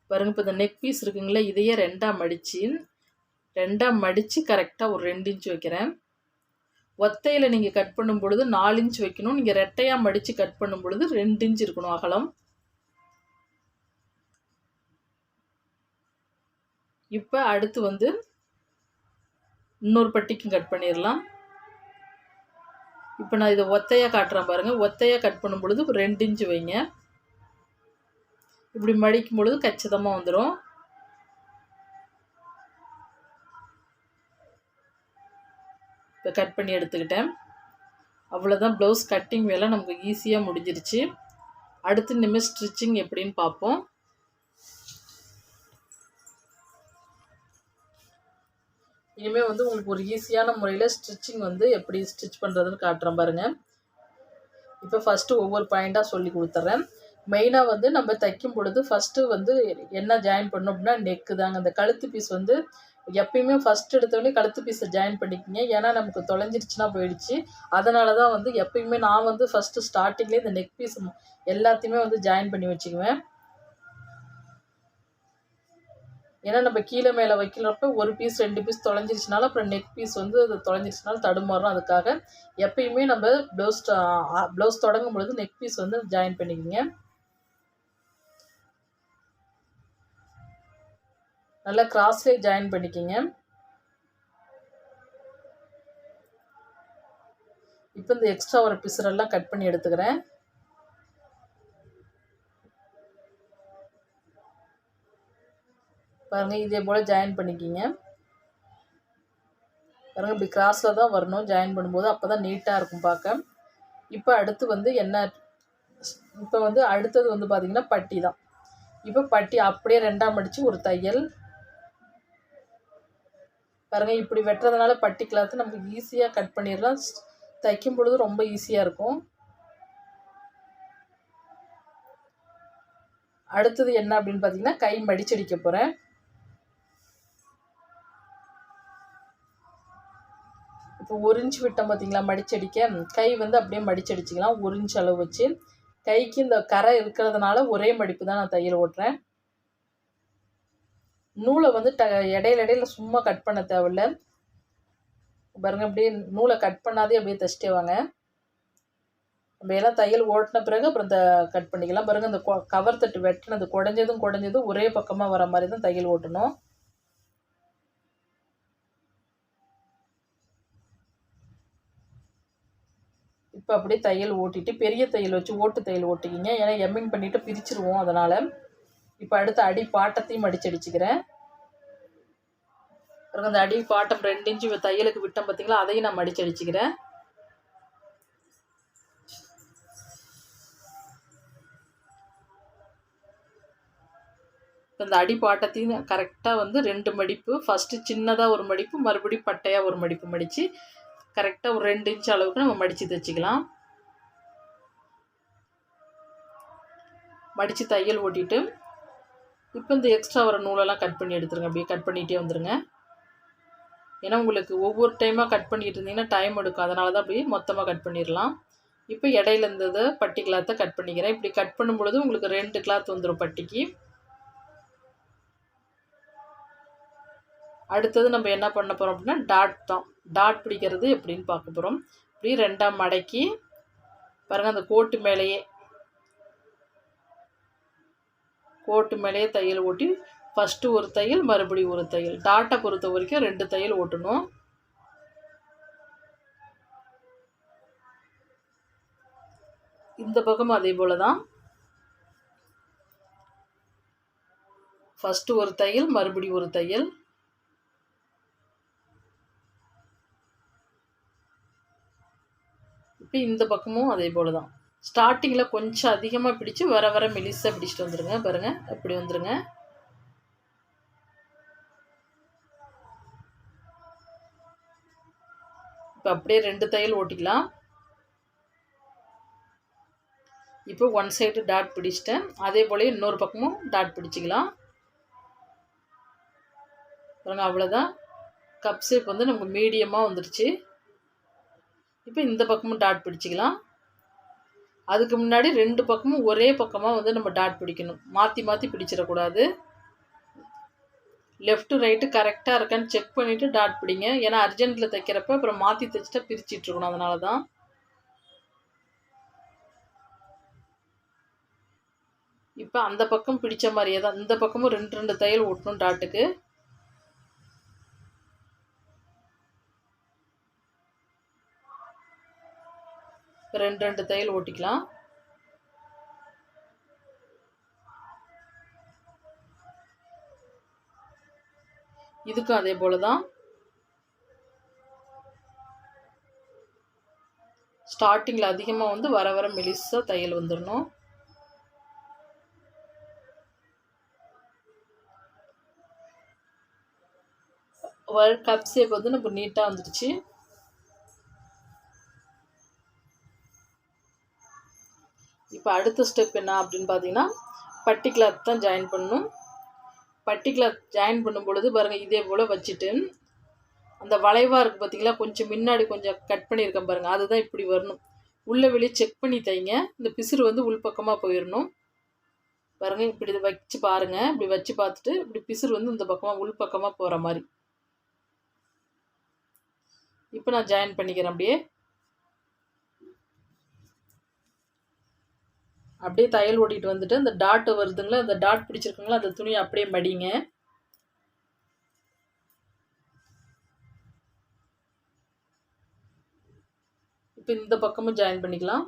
பாருங்கள், இப்போ இந்த நெக் பீஸ் இருக்குங்களே, இதையே 2ஆக மடித்து கரெக்டாக ஒரு 2 இன்ச் வைக்கிறேன். ஒத்தையில் நீங்கள் கட் பண்ணும் பொழுது 4 இன்ச் வைக்கணும். நீங்கள் ரெட்டையாக மடித்து கட் பண்ணும் பொழுது 2 இன்ச் இருக்கணும் அகலம். இப்போ அடுத்து வந்து இன்னொரு பட்டிக்கும் கட் பண்ணிடலாம். இப்போ நான் இதை ஒத்தையாக காட்டுறேன் பாருங்கள். ஒத்தையாக கட் பண்ணும் பொழுது 2 இன்ச் வைங்க. இப்படி மடிக்கும் பொழுது கச்சிதமாக வந்துடும். இப்போ கட் பண்ணி எடுத்துக்கிட்டேன். அவ்வளோதான், ப்ளவுஸ் கட்டிங் வேலை நமக்கு ஈஸியாக முடிஞ்சிருச்சு. அடுத்து இனிமேல் ஸ்டிச்சிங் எப்படின்னு பார்ப்போம். இனிமேல் வந்து உங்களுக்கு ஒரு ஈஸியான முறையில் ஸ்டிச்சிங் வந்து எப்படி ஸ்டிச் பண்ணுறதுன்னு காட்டுறேன் பாருங்கள். இப்போ ஃபஸ்ட்டு ஒவ்வொரு பாயிண்ட்டாக சொல்லி கொடுத்துட்றேன். மெயினாக வந்து நம்ம தைக்கும் பொழுது ஃபஸ்ட்டு வந்து என்ன ஜாயின் பண்ணோம் அப்படின்னா நெக்கு தாங்க. அந்த கழுத்து பீஸ் வந்து எப்பயுமே ஃபஸ்ட் எடுத்தோடனே கழுத்து பீஸை ஜாயின் பண்ணிக்கிங்க. ஏன்னா நமக்கு தொலைஞ்சிருச்சுன்னா போயிடுச்சு. அதனால தான் வந்து எப்பயுமே நான் வந்து ஃபஸ்ட்டு ஸ்டார்டிங்லேயே இந்த நெக் பீஸ் எல்லாத்தையுமே வந்து ஜாயின் பண்ணி வச்சுக்குவேன். ஏன்னா நம்ம கீழே மேலே வைக்கிறப்ப ஒரு பீஸ் 2 பீஸ் தொலைஞ்சிருச்சுனால அப்புறம் நெக் பீஸ் வந்து அது தொலைஞ்சிருச்சுனால தடுமாறும். அதுக்காக எப்பயுமே நம்ம ப்ளவுஸ் தொடங்கும் பொழுது நெக் பீஸ் வந்து ஜாயின் பண்ணிக்கோங்க. நல்லா கிராஸ்லேயே ஜாயின் பண்ணிக்கிங்க. இப்போ இந்த எக்ஸ்ட்ரா வர பிசுரெல்லாம் கட் பண்ணி எடுத்துக்கிறேன். பாருங்கள், இதே போல் ஜாயின் பண்ணிக்கிங்க. பாருங்கள், இப்படி கிராஸில் தான் வரணும் ஜாயின் பண்ணும்போது, அப்போ தான் நீட்டாக இருக்கும் பார்க்க. இப்போ அடுத்து வந்து அடுத்தது வந்து பார்த்திங்கன்னா பட்டி தான். இப்போ பட்டி அப்படியே 2ஆக மடித்து ஒரு தையல். பாருங்கள், இப்படி வெட்டுறதுனால பட்டி கிளாத்து நமக்கு ஈஸியாக கட் பண்ணிடலாம். தைக்கும் பொழுது ரொம்ப ஈஸியாக இருக்கும். அடுத்தது என்ன அப்படின்னு பார்த்தீங்கன்னா கை மடிச்சடிக்க போகிறேன். இப்போ 1 இன்ச் விட்டோம் பார்த்தீங்களா மடிச்சடிக்க, கை வந்து அப்படியே மடிச்சடிச்சிக்கலாம் 1 இன்ச் அளவு வச்சு. கைக்கு இந்த கரை இருக்கிறதுனால ஒரே மடிப்பு தான் நான் தையல் ஓட்டுறேன். நூலை வந்து இடையில சும்மா கட் பண்ண தேவையில்ல. பாருங்கள், அப்படியே நூலை கட் பண்ணாதே அப்படியே தைச்சிட்டே வாங்க. நம்ம எல்லாம் தையல் ஓட்டின பிறகு அப்புறம் கட் பண்ணிக்கலாம். பாருங்கள், இந்த கவர் தட்டு வெட்டினது குடஞ்சதும் ஒரே பக்கமாக வர மாதிரி தான் தையல் ஓட்டணும். இப்போ அப்படியே தையல் ஓட்டிட்டு பெரிய தையல் வச்சு ஓட்டு தையல் ஓட்டிக்கிங்க. ஏன்னா எம்மிங் பண்ணிவிட்டு பிரிச்சுருவோம் அதனால். இப்போ அடுத்து அடி பாட்டத்தையும் மடிச்சடிச்சுக்கிறேன். அந்த அடி பாட்டம் 2 இன்ச்சு தையலுக்கு விட்டோம் பார்த்தீங்களா, அதையும் நான் மடிச்சடிச்சுக்கிறேன். இந்த அடி பாட்டத்தையும் கரெக்டாக வந்து 2 மடிப்பு, ஃபஸ்ட்டு சின்னதாக ஒரு மடிப்பு, மறுபடியும் பட்டையாக ஒரு மடிப்பு மடித்து கரெக்டாக ஒரு 2 இன்ச் அளவுக்கு நம்ம மடித்து தைச்சிக்கலாம். மடித்து தையல் ஓட்டிட்டு இப்போ இந்த எக்ஸ்ட்ரா வர நூலெல்லாம் கட் பண்ணி எடுத்துருங்க. அப்படியே கட் பண்ணிகிட்டே வந்துடுங்க. ஏன்னா உங்களுக்கு ஒவ்வொரு டைமாக கட் பண்ணிகிட்டு இருந்தீங்கன்னா டைம் எடுக்கும். அதனால தான் அப்படியே மொத்தமாக கட் பண்ணிடலாம். இப்போ இடையில இருந்ததை பட்டி கிளாத்தை கட் பண்ணிக்கிறேன். இப்படி கட் பண்ணும் பொழுது உங்களுக்கு 2 கிளாத் வந்துடும் பட்டிக்கு. அடுத்தது நம்ம என்ன பண்ண போகிறோம் அப்படின்னா டாட் தான். டாட் பிடிக்கிறது எப்படின்னு பார்க்க போகிறோம். இப்படி 2ஆக மடக்கி பாருங்கள், அந்த கோட்டு மேலேயே தையல் ஓட்டி ஃபஸ்ட்டு ஒரு தையல், மறுபடியும் ஒரு தையல். டாட்டை பொறுத்த வரைக்கும் 2 தையல் ஓட்டணும். இந்த பக்கமும் அதே போல் தான். ஃபஸ்ட்டு ஒரு தையல், மறுபடியும் ஒரு தையல். இப்போ இந்த பக்கமும் அதே போல் தான். ஸ்டார்டிங்கில் கொஞ்சம் அதிகமாக பிடிச்சி வர மெலிசாக பிடிச்சிட்டு வந்துடுங்க. பாருங்கள், அப்படி வந்துடுங்க. இப்போ அப்படியே 2 தையல் ஓட்டிக்கலாம். இப்போ ஒன் சைடு டாட் பிடிச்சிட்டேன். அதே போல் இன்னொரு பக்கமும் டாட் பிடிச்சிக்கலாம். பாருங்கள், அவ்வளோதான். கப் ஷேப் வந்து நமக்கு மீடியமாக வந்துடுச்சு. இப்போ இந்த பக்கமும் டாட் பிடிச்சிக்கலாம். அதுக்கு முன்னாடி 2 பக்கமும் ஒரே பக்கமாக வந்து நம்ம டாட் பிடிக்கணும். மாற்றி மாற்றி பிடிச்சிடக்கூடாது. லெஃப்ட்டு ரைட்டு கரெக்டாக இருக்கான்னு செக் பண்ணிவிட்டு டாட் பிடிங்க. ஏன்னா அர்ஜென்ட்டில் தைக்கிறப்ப அப்புறம் மாற்றி தைச்சிட்டா பிரிச்சிட்ருக்கணும். அதனால தான். இப்போ அந்த பக்கம் பிடிச்ச மாதிரியே தான் இந்த பக்கமும் 2 தையல் ஓட்டணும் டாட்டுக்கு. இப்போ 2 தையல் ஓட்டிக்கலாம். இதுக்கும் அதே போல் தான். ஸ்டார்டிங்கில் அதிகமாக வந்து வர மெலிசாக தையல் வந்துடணும். கப் ஷேப் வந்து நமக்கு நீட்டாக வந்துடுச்சு. இப்போ அடுத்த ஸ்டெப் என்ன அப்படின்னு பார்த்தீங்கன்னா பட்டி கிளாத் தான் ஜாயின் பண்ணணும். பட்டிக்குலர் ஜாயின் பண்ணும் பொழுது பாருங்கள் இதே போல் வச்சுட்டு அந்த வளைவாக இருக்குது பார்த்தீங்களா, கொஞ்சம் முன்னாடி கொஞ்சம் கட் பண்ணியிருக்கேன் பாருங்கள், அதுதான் இப்படி வரணும். உள்ளே வெளியே செக் பண்ணி தைங்க. இந்த பிசுறு வந்து உள்பக்கமாக போயிடணும். பாருங்கள் இப்படி இதை வச்சு பாருங்கள். இப்படி வச்சு பார்த்துட்டு இப்படி பிசுறு வந்து இந்த பக்கமாக உள்பக்கமாக போகிற மாதிரி. இப்போ நான் ஜாயின் பண்ணிக்கிறேன். அப்படியே தையல் ஓட்டிகிட்டு வந்துட்டு அந்த டாட் வருதுங்களா, அந்த டாட் பிடிச்சிருக்குங்களா, அந்த துணியை அப்படியே மடிங்க. இப்போ இந்த பக்கமும் ஜாயின் பண்ணிக்கலாம்.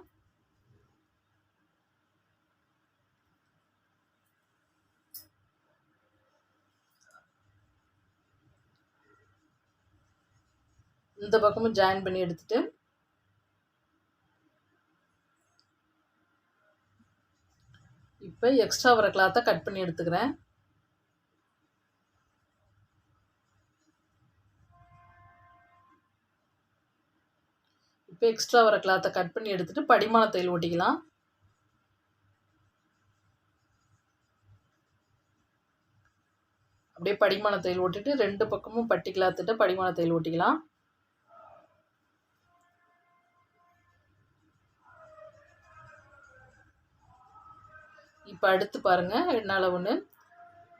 இந்த பக்கமும் ஜாயின் பண்ணி எடுத்துட்டு இப்போ எக்ஸ்ட்ரா வர கிளாத்தை கட் பண்ணி எடுத்துக்கிறேன். இப்போ எக்ஸ்ட்ரா வர கிளாத்தை கட் பண்ணி எடுத்துட்டு படிமான தையல் ஓட்டிக்கலாம். அப்படியே படிமான தையல் ஓட்டிட்டு 2 பக்கமும் பட்டி கிளாத்துட்டு படிமான தையல் ஓட்டிக்கலாம். இப்போ அடுத்து பாருங்கள், என்னால் ஒன்று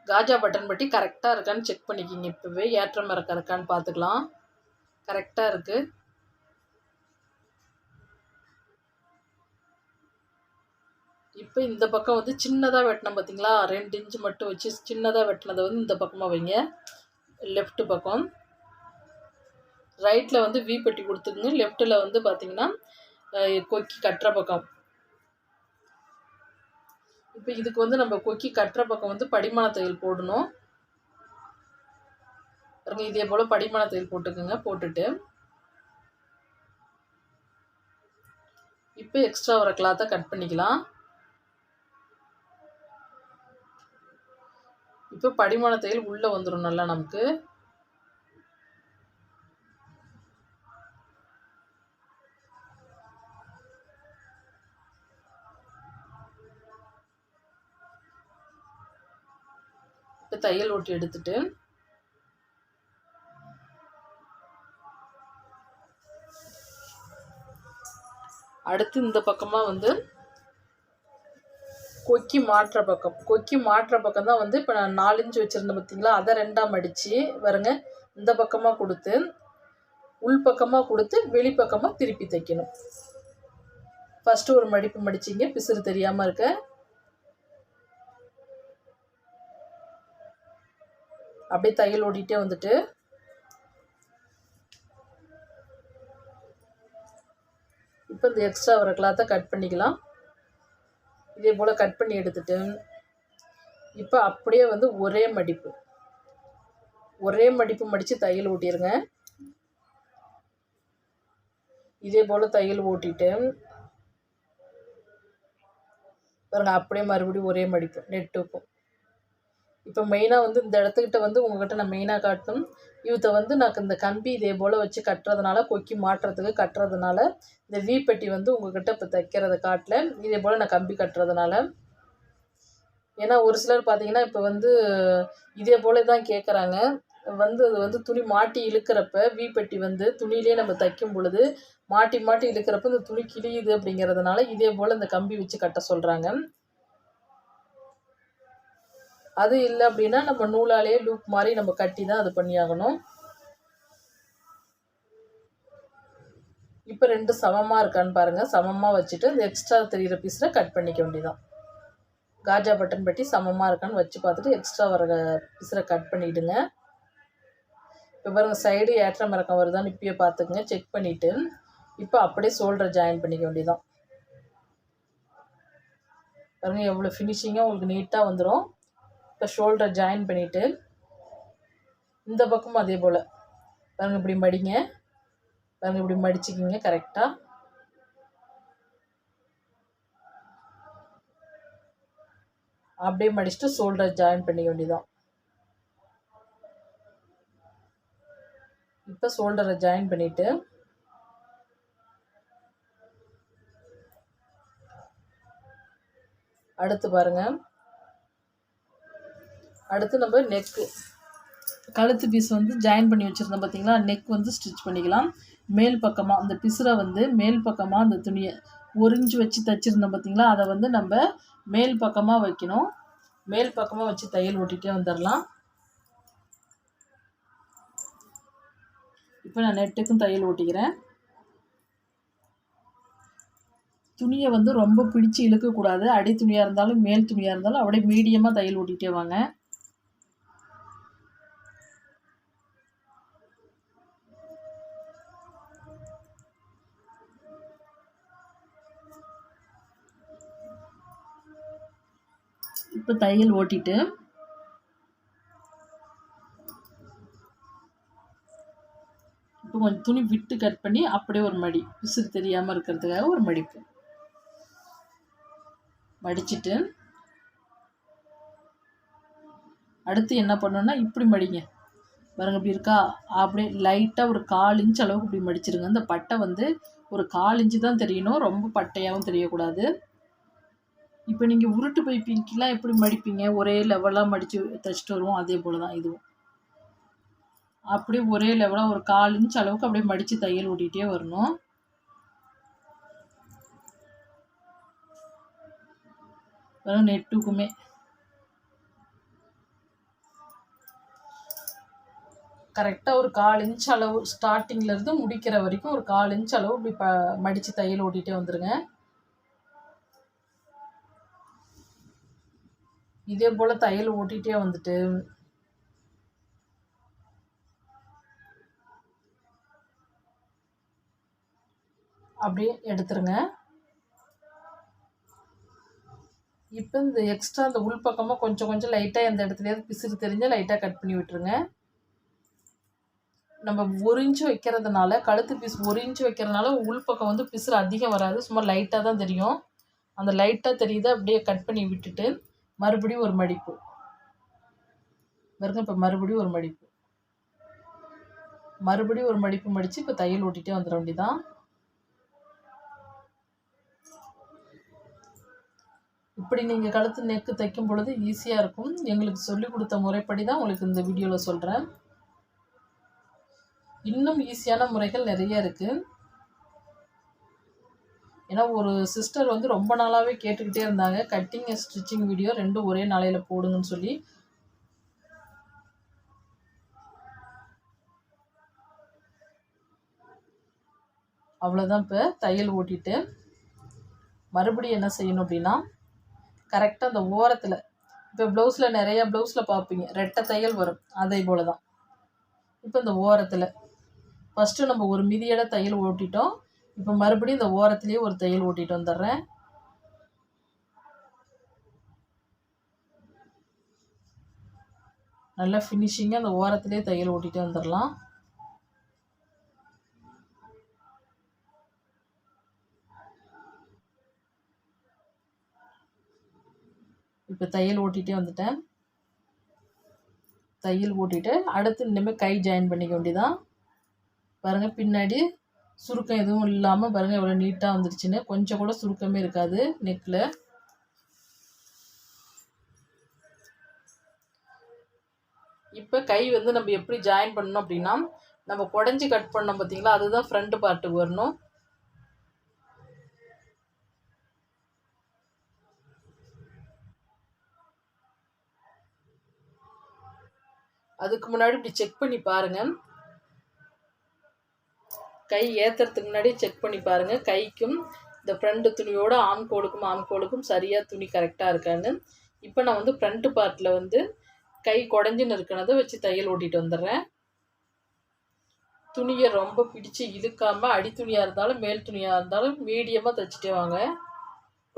காஜா பட்டன் பட்டி கரெக்டாக இருக்கான்னு செக் பண்ணிக்கிங்க. இப்போவே ஏற்றம் இறக்கம் இருக்கான்னு பார்த்துக்கலாம். கரெக்டாக இருக்குது. இப்போ இந்த பக்கம் வந்து சின்னதாக வெட்டினோம் பார்த்தீங்களா, 2 இன்ச்சு மட்டும் வச்சு சின்னதாக வெட்டினதை வந்து இந்த பக்கமாக வைங்க. லெஃப்ட் பக்கம் ரைட்டில் வந்து வி பட்டி கொடுத்துக்குங்க. லெஃப்ட்டில் வந்து பார்த்திங்கன்னா கொக்கி கட்டுற பக்கம். இப்போ இதுக்கு வந்து நம்ம கொக்கி கட்டுற பக்கம் வந்து படிமான தையல் போடணும். பாருங்க இதே போல் படிமான தையல் போட்டுக்குங்க. போட்டுட்டு இப்போ எக்ஸ்ட்ரா வர கிளாத்தை கட் பண்ணிக்கலாம். இப்போ படிமான தையல் உள்ளே வந்துடும் நல்லா நமக்கு. இப்போ தையல் ஓட்டி எடுத்துட்டு அடுத்து இந்த பக்கமாக வந்து கொக்கி மாற்ற பக்கம் தான் வந்து இப்போ நான் 4 இன்ச்சு வச்சுருந்தேன் பார்த்தீங்களா, அதை 2ஆக மடித்து வருங்க இந்த பக்கமாக கொடுத்து உள் பக்கமாக கொடுத்து வெளிப்பக்கமாக திருப்பி தைக்கணும். ஃபஸ்ட்டு ஒரு மடிப்பு மடிச்சிங்க பிசுறு தெரியாமல் இருக்க. அப்படியே தையல் ஓடிட்டே வந்துட்டு இப்போ இந்த எக்ஸ்ட்ரா வர கிளாத்தை கட் பண்ணிக்கலாம். இதே போல் கட் பண்ணி எடுத்துட்டு இப்போ அப்படியே வந்து ஒரே மடிப்பு மடித்து தையல் ஓட்டிடுங்க. இதே போல் தையல் ஓட்டிட்டு பாருங்கள் அப்படியே மறுபடியும் ஒரே மடிப்பு நெட்டுக்கும். இப்போ மெயினாக வந்து இந்த இடத்துக்கிட்ட வந்து உங்கள்கிட்ட நான் மெயினாக காட்டணும். இவத்தை வந்து நான் இந்த கம்பி இதே போல் வச்சு கட்டுறதுனால கொக்கி மாட்டுறதுக்கு கட்டுறதுனால இந்த வீப்பட்டி வந்து உங்கள்கிட்ட இப்போ தைக்கிறத காட்டல. இதே போல் நான் கம்பி கட்டுறதுனால. ஏன்னா ஒரு சிலர் பார்த்தீங்கன்னா இப்போ வந்து இதே போல் தான் கேட்குறாங்க. வந்து அது வந்து துணி மாட்டி இழுக்கிறப்ப வீப்பட்டி வந்து துணியிலே நம்ம தைக்கும் பொழுது மாட்டி இழுக்கிறப்ப இந்த துணி கிழியுது அப்படிங்கிறதுனால இதே போல் இந்த கம்பி வச்சு கட்ட சொல்கிறாங்க. அது இல்லை அப்படின்னா நம்ம நூலாலேயே லூப் மாதிரி நம்ம கட்டி தான் அது பண்ணியாகணும். இப்போ 2 சமமாக இருக்கான்னு பாருங்கள். சமமாக வச்சுட்டு அந்த எக்ஸ்ட்ரா தெரிகிற பீஸில் கட் பண்ணிக்க வேண்டியதான். காஜா பட்டன் பட்டி சமமாக இருக்கான்னு வச்சு பார்த்துட்டு எக்ஸ்ட்ரா வர பீஸில் கட் பண்ணிவிடுங்க. இப்போ பாருங்கள் சைடு ஏற்றம் இறக்கம் வருதான்னு இப்பயே பார்த்துக்குங்க. செக் பண்ணிவிட்டு இப்போ அப்படியே ஷோல்டரை ஜாயின் பண்ணிக்க வேண்டியதான். பாருங்கள் எவ்வளோ ஃபினிஷிங்காக உங்களுக்கு நீட்டாக வந்துடும். இப்போ ஷோல்டரை ஜாயின் பண்ணிவிட்டு இந்த பக்கமும் அதே போல் பாருங்கள் இப்படி மடிங்க. பாருங்கள் இப்படி மடிச்சிக்கிங்க கரெக்டாக. அப்படியே மடிச்சுட்டு ஷோல்டரை ஜாயின் பண்ணிக்க வேண்டியதான். இப்போ ஷோல்டரை ஜாயின் பண்ணிவிட்டு அடுத்து பாருங்கள் அடுத்து நம்ம நெக்கு கழுத்து பீஸ் வந்து ஜாயின் பண்ணி வச்சுருந்தோம் பார்த்தீங்களா. நெக் வந்து ஸ்டிச் பண்ணிக்கலாம். மேல் பக்கமாக அந்த பிசுரை வந்து மேல் பக்கமாக அந்த துணியை ஒரிஞ்சு வச்சு தைச்சிருந்தோம் பார்த்தீங்களா, அதை வந்து நம்ம மேல் பக்கமாக வைக்கணும். மேல் பக்கமாக வச்சு தையல் ஓட்டிகிட்டே வந்துடலாம். இப்போ நான் நெட்டுக்கும் தையல் ஓட்டிக்கிறேன். துணியை வந்து ரொம்ப பிடிச்சி இழுக்கக்கூடாது. அடி துணியாக இருந்தாலும் மேல் துணியாக இருந்தாலும் அப்படியே மீடியமாக தையல் ஓட்டிகிட்டே வாங்க. இப்போ தையல் ஓட்டிட்டு இப்போ கொஞ்சம் துணி விட்டு கட் பண்ணி அப்படியே ஒரு மடி பிசுறு தெரியாமல் இருக்கிறதுக்காக ஒரு மடிப்பு மடிச்சுட்டு அடுத்து என்ன பண்ணணும்னா இப்படி மடிங்க பாருங்க. இப்படி இருக்கா, அப்படியே லைட்டாக ஒரு 1/4 இன்ச் அளவுக்கு இப்படி மடிச்சிருங்க. இந்த பட்டை வந்து ஒரு 1/4 இன்ச்சு தான் தெரியணும், ரொம்ப பட்டையாகவும் தெரியக்கூடாது. இப்போ நீங்கள் உருட்டு பைப்பிங்கெலாம் எப்படி மடிப்பீங்க, ஒரே லெவலாக மடித்து தைச்சிட்டு வருவோம், அதே போல் தான் இதுவும். அப்படியே ஒரே லெவலாக ஒரு 1/4 இன்ச் அளவுக்கு அப்படியே மடித்து தையல் ஓட்டிகிட்டே வரணும். நெட்டுக்குமே கரெக்டாக ஒரு 1/4 இன்ச் அளவு ஸ்டார்டிங்லேருந்து முடிக்கிற வரைக்கும் ஒரு 1/4 இன்ச் அளவு இப்படி மடித்து தையல் ஓட்டிகிட்டே வந்துடுங்க. இதே போல் தையல் ஓட்டிகிட்டே வந்துட்டு அப்படியே எடுத்துருங்க. இப்போ இந்த எக்ஸ்ட்ரா அந்த உள் பக்கமாக கொஞ்சம் கொஞ்சம் லைட்டாக அந்த இடத்துலையாவது பிசுறு தெரிஞ்சால் லைட்டாக கட் பண்ணி விட்டுருங்க. நம்ம 1 இன்ச்சு வைக்கிறதுனால கழுத்து பீஸ் 1 இன்ச்சு வைக்கிறதுனால உள் பக்கம் வந்து பிசுறு அதிகம் வராது, சும்மா லைட்டாக தான் தெரியும். அந்த லைட்டாக தெரியுது அப்படியே கட் பண்ணி விட்டுட்டு மறுபடியும் ஒரு மடிப்பு பாருங்க. இப்போ மறுபடியும் ஒரு மடிப்பு மடித்து இப்போ தையல் ஓட்டிகிட்டே வந்துட வேண்டியதான். இப்படி நீங்கள் கழுத்து நெக்கு தைக்கும் பொழுது ஈஸியாக இருக்கும். எங்களுக்கு சொல்லிக் கொடுத்த முறைப்படி தான் உங்களுக்கு இந்த வீடியோவில் சொல்கிறேன். இன்னும் ஈஸியான முறைகள் நிறைய இருக்குது. ஏன்னா ஒரு சிஸ்டர் வந்து ரொம்ப நாளாகவே கேட்டுக்கிட்டே இருந்தாங்க, கட்டிங் ஸ்டிச்சிங் வீடியோ 2 ஒரே நாளையில் போடுங்கன்னு சொல்லி. அவ்வளோதான். இப்போ தையல் ஓட்டிட்டு மறுபடியும் என்ன செய்யணும் அப்படின்னா, கரெக்டாக அந்த ஓரத்தில் இப்போ ப்ளவுஸில் நிறையா ப்ளவுஸில் பார்ப்பீங்க ரெட்டை தையல் வரும், அதே போல் தான். இப்போ இந்த ஓரத்தில் ஃபஸ்ட்டு நம்ம ஒரு மிதியடை தையல் ஓட்டிட்டோம். இப்போ மறுபடியும் இந்த ஓரத்துலேயே ஒரு தையல் ஓட்டிட்டு வந்துடுறேன். நல்லா ஃபினிஷிங்காக அந்த ஓரத்துலேயே தையல் ஓட்டிகிட்டே வந்துடலாம். இப்போ தையல் ஓட்டிகிட்டே வந்துட்டேன். தையல் ஓட்டிட்டு அடுத்து இனிமேல் கை ஜாயின் பண்ணிக்க வேண்டியதான். பாருங்கள், பின்னாடி சுருக்கம் எதுவும் இல்லாமல் பாருங்கள் எவ்வளோ நீட்டாக வந்துருச்சுன்னு. கொஞ்சம் கூட சுருக்கமே இருக்காது நெக்கில். இப்போ கை வந்து நம்ம எப்படி ஜாயின் பண்ணணும் அப்படின்னா, நம்ம குடஞ்சி கட் பண்ணோம் பார்த்தீங்களா, அதுதான் ஃப்ரண்ட் பார்ட்டுக்கு வரணும். அதுக்கு முன்னாடி இப்படி செக் பண்ணி பாருங்கள். கை ஏற்றுறதுக்கு முன்னாடி செக் பண்ணி பாருங்கள், கைக்கும் இந்த ஃப்ரண்ட்டு துணியோட ஆம்கோலுக்கும் சரியாக துணி கரெக்டாக இருக்கான்னு. இப்போ நான் வந்து ஃப்ரண்ட்டு பார்ட்டில் வந்து கை குடஞ்சின்னு இருக்கிறத வச்சு தையல் ஓட்டிகிட்டு வந்துடுறேன். துணியை ரொம்ப பிடிச்சி இழுக்காமல், அடி துணியாக இருந்தாலும் மேல் துணியாக இருந்தாலும் மீடியமாக தைச்சிட்டே வாங்க.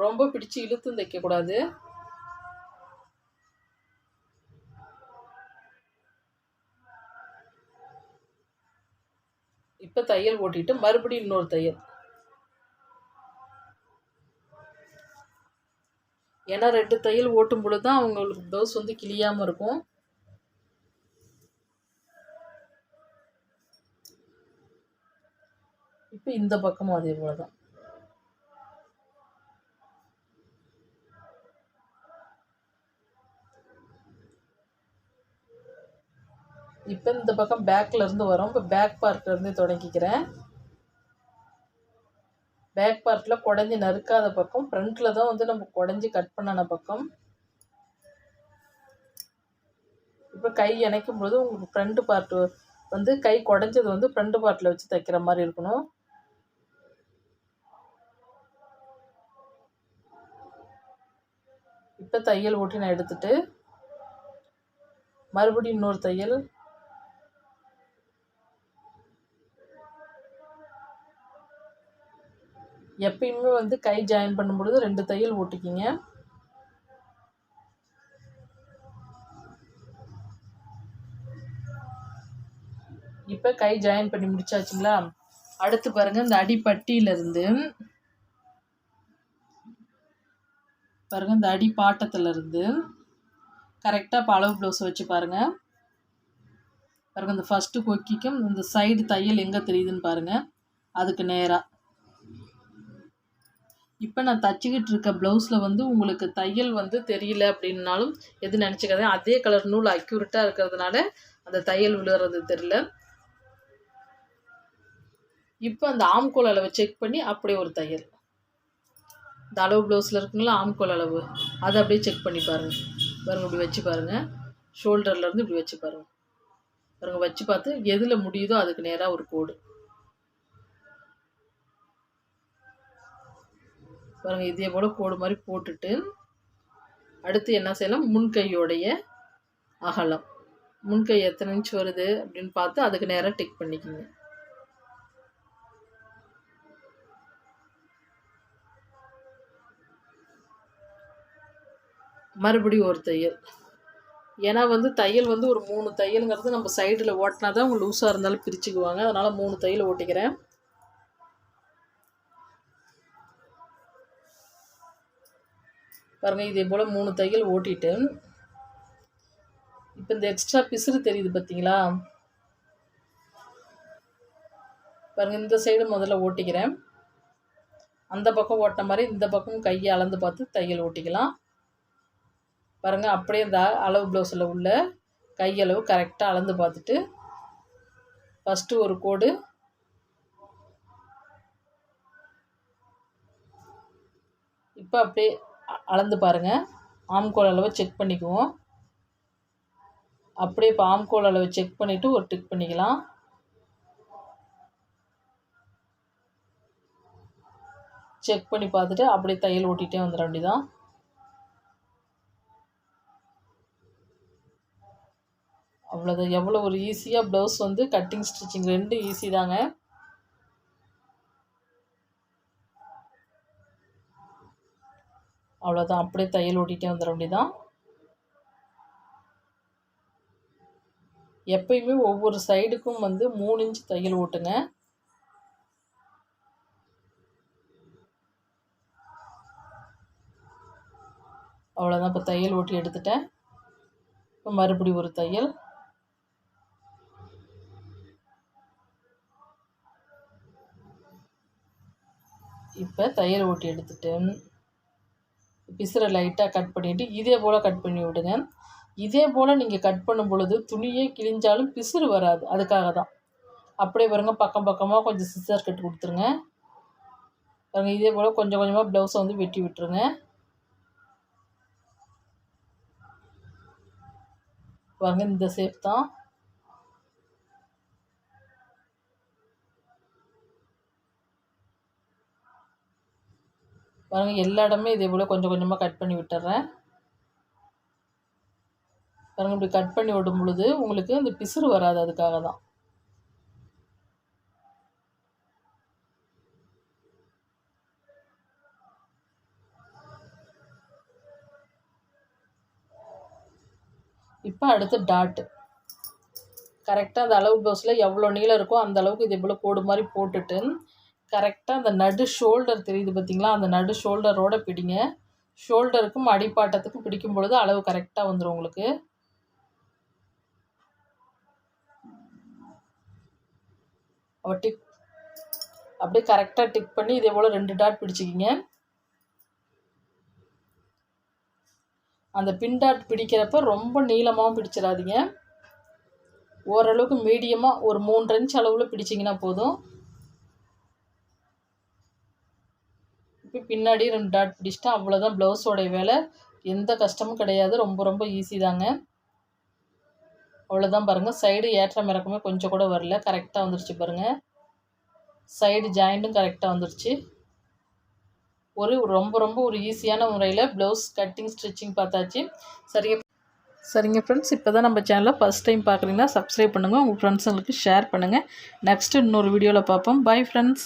ரொம்ப பிடிச்சி இழுத்தும் தைக்கக்கூடாது. இப்போ தையல் ஓட்டிட்டு மறுபடியும் இன்னொரு தையல். ஏன்னா 2 தையல் ஓட்டும் பொழுது தான் அவங்களுக்கு ப்ளவுஸ் வந்து கிளியாமல் இருக்கும். இப்போ இந்த பக்கமும் அதே போல தான். இப்போ இந்த பக்கம் பேக்லேருந்து வரும். இப்போ பேக் பார்ட்லேருந்து தொடங்கிக்கிறேன். பேக் பார்ட்டில் குடஞ்சி நறுக்காத பக்கம், ஃப்ரண்ட்டில் தான் வந்து நம்ம குடஞ்சி கட் பண்ணன பக்கம். இப்போ கை இணைக்கும் பொழுது உங்களுக்கு ஃப்ரண்ட் பார்ட்டு வந்து கை குடஞ்சது வந்து ஃப்ரண்ட் பார்ட்டில் வச்சு தைக்கிற மாதிரி இருக்கணும். இப்போ தையல் ஓட்டி நான் எடுத்துட்டு மறுபடியும் இன்னொரு தையல். எப்பயுமே வந்து கை ஜாயின் பண்ணும் பொழுது 2 தையல் ஓட்டிக்கிங்க. இப்போ கை ஜாயின் பண்ணி முடிச்சாச்சுங்களா? அடுத்து பாருங்கள், இந்த அடிப்பட்டியிலேருந்து பாருங்கள், இந்த அடி பாட்டத்துலேருந்து கரெக்டாக இப்போ அளவு ப்ளவுஸை வச்சு பாருங்கள். பாருங்கள், இந்த ஃபஸ்ட்டு கொக்கிக்கும் இந்த சைடு தையல் எங்கே தெரியுதுன்னு பாருங்கள், அதுக்கு நேராக. இப்போ நான் தச்சுக்கிட்டு இருக்க ப்ளவுஸில் வந்து உங்களுக்கு தையல் வந்து தெரியல அப்படின்னாலும் எது நினச்சிக்காதே. அதே கலர் நூல் அக்யூரேட்டாக இருக்கிறதுனால அந்த தையல் விழுறது தெரியல. இப்போ அந்த ஆம்கோல் அளவை செக் பண்ணி அப்படியே ஒரு தையல். இந்த அளவு ப்ளவுஸில் இருக்குங்களா ஆம்கோல் அளவு, அதை அப்படியே செக் பண்ணி பாருங்கள். பாருங்கள், இப்படி வச்சு பாருங்கள். ஷோல்டர்லேருந்து இப்படி வச்சு பாருங்கள். பாருங்கள், வச்சு பார்த்து எதில் முடியுதோ அதுக்கு நேராக ஒரு கோடு பாருங்கள். இதே போல் கோடு மாதிரி போட்டுட்டு அடுத்து என்ன செய்யலாம், முன்கையோடைய அகலம், முன்கை எத்தனை இன்ச் வருது அப்படின்னு பார்த்து அதுக்கு நேராக டிக் பண்ணிக்கோங்க. மறுபடியும் ஒரு தையல். ஏன்னா வந்து தையல் வந்து ஒரு 3 தையலுங்கிறது நம்ம சைடில் ஓட்டினா தான் அவங்க லூஸாக இருந்தாலும் பிரிச்சுக்குவாங்க. அதனால் 3 தையல் ஓட்டிக்கிறேன். பாருங்கள், இதே போல் 3 தையல் ஓட்டிட்டு இப்போ இந்த எக்ஸ்ட்ரா பிசுறு தெரியுது பார்த்தீங்களா? பாருங்கள், இந்த சைடு முதல்ல ஓட்டிக்கிறேன். அந்த பக்கம் ஓட்டின மாதிரி இந்த பக்கம் கையை அளந்து பார்த்து தையல் ஓட்டிக்கலாம். பாருங்கள், அப்படியே இந்த அளவு ப்ளவுஸில் உள்ள கையளவு கரெக்டாக அளந்து பார்த்துட்டு ஃபஸ்ட்டு ஒரு கோடு, இப்போ அப்படியே அளந்து பாருங்கள். ஆம்கோல் அளவை செக் பண்ணிக்குவோம். அப்படியே இப்போ ஆம்கோல் அளவை செக் பண்ணிவிட்டு ஒரு டிக் பண்ணிக்கலாம். செக் பண்ணி பார்த்துட்டு அப்படியே தையல் ஓட்டிகிட்டே வந்துட வேண்டியதான். அவ்வளோதான். எவ்வளோ ஒரு ஈஸியாக ப்ளவுஸ் வந்து கட்டிங் ஸ்டிச்சிங் 2 ஈஸி தாங்க. அவ்வளோதான், அப்படியே தையல் ஓட்டிகிட்டே வந்துட வேண்டியதான். எப்பயுமே ஒவ்வொரு சைடுக்கும் வந்து 3 இன்ச் தையல் ஓட்டுங்க. அவ்வளோதான், இப்போ தையல் ஓட்டி எடுத்துட்டேன். இப்போ மறுபடியும் ஒரு தையல். இப்போ தையல் ஓட்டி எடுத்துட்டு பிசுரை லைட்டாக கட் பண்ணிவிட்டு இதே போல் கட் பண்ணி விடுங்க. இதே போல் நீங்கள் கட் பண்ணும் பொழுது துணியே கிழிஞ்சாலும் பிசுறு வராது. அதுக்காக தான். அப்படியே பாருங்கள், பக்கம் பக்கமாக கொஞ்சம் சிசர் கட் கொடுத்துருங்க. பாருங்கள், இதே போல் கொஞ்சம் கொஞ்சமாக ப்ளவுஸை வந்து வெட்டி விட்டுருங்க. பாருங்கள், இந்த ஷேப் தான். பாருங்கள், எல்லா இடமே இதே போல் கொஞ்சம் கொஞ்சமாக கட் பண்ணி விட்டுறேன். பாருங்கள், இப்படி கட் பண்ணி விடும் பொழுது உங்களுக்கு இந்த பிசுறு வராது. அதுக்காக தான். இப்போ அடுத்து டாட்டு. கரெக்டாக அந்த அளவு ப்ளவுஸில் எவ்வளோ நீளம் இருக்கோ அந்த அளவுக்கு இதே போல் கோடு மாதிரி போட்டுட்டு கரெக்டாக அந்த நடு ஷோல்டர் தெரியுது பார்த்தீங்களா, அந்த நடு ஷோல்டரோடு பிடிங்க. ஷோல்டருக்கும் அடிப்பாட்டத்துக்கும் பிடிக்கும் பொழுது அளவு கரெக்டாக வந்துடும் உங்களுக்கு. டிக் அப்படியே கரெக்டாக டிக் பண்ணி இதே போல் 2 டாட் பிடிச்சிக்கிங்க. அந்த பின் டாட் பிடிக்கிறப்ப ரொம்ப நீளமாகவும் பிடிச்சிடாதீங்க. ஓரளவுக்கு மீடியமாக ஒரு 3 இன்ச் அளவில் பிடிச்சிங்கன்னா போதும். இப்போ பின்னாடி 2 டாட் பிடிச்சிட்டா அவ்வளோதான் ப்ளவுஸோடைய வேலை. எந்த கஷ்டமும் கிடையாது. ரொம்ப ரொம்ப ஈஸி தாங்க. அவ்வளோதான் பாருங்கள். சைடு ஏற்றம் இறக்கமே கொஞ்சம் கூட வரல. கரெக்டாக வந்துருச்சு பாருங்கள். சைடு ஜாயிண்ட்டும் கரெக்டாக வந்துருச்சு. ரொம்ப ரொம்ப ஒரு ஈஸியான முறையில் ப்ளவுஸ் கட்டிங் ஸ்டிச்சிங் பார்த்தாச்சு. சரிங்க ஃப்ரெண்ட்ஸ், இப்போ தான் நம்ம சேனலை ஃபஸ்ட் டைம் பார்க்குறீங்கன்னா சப்ஸ்கிரைப் பண்ணுங்கள். உங்கள் ஃப்ரெண்ட்ஸுங்களுக்கு ஷேர் பண்ணுங்கள். நெக்ஸ்ட்டு இன்னொரு வீடியோவில் பார்ப்போம். Bye friends.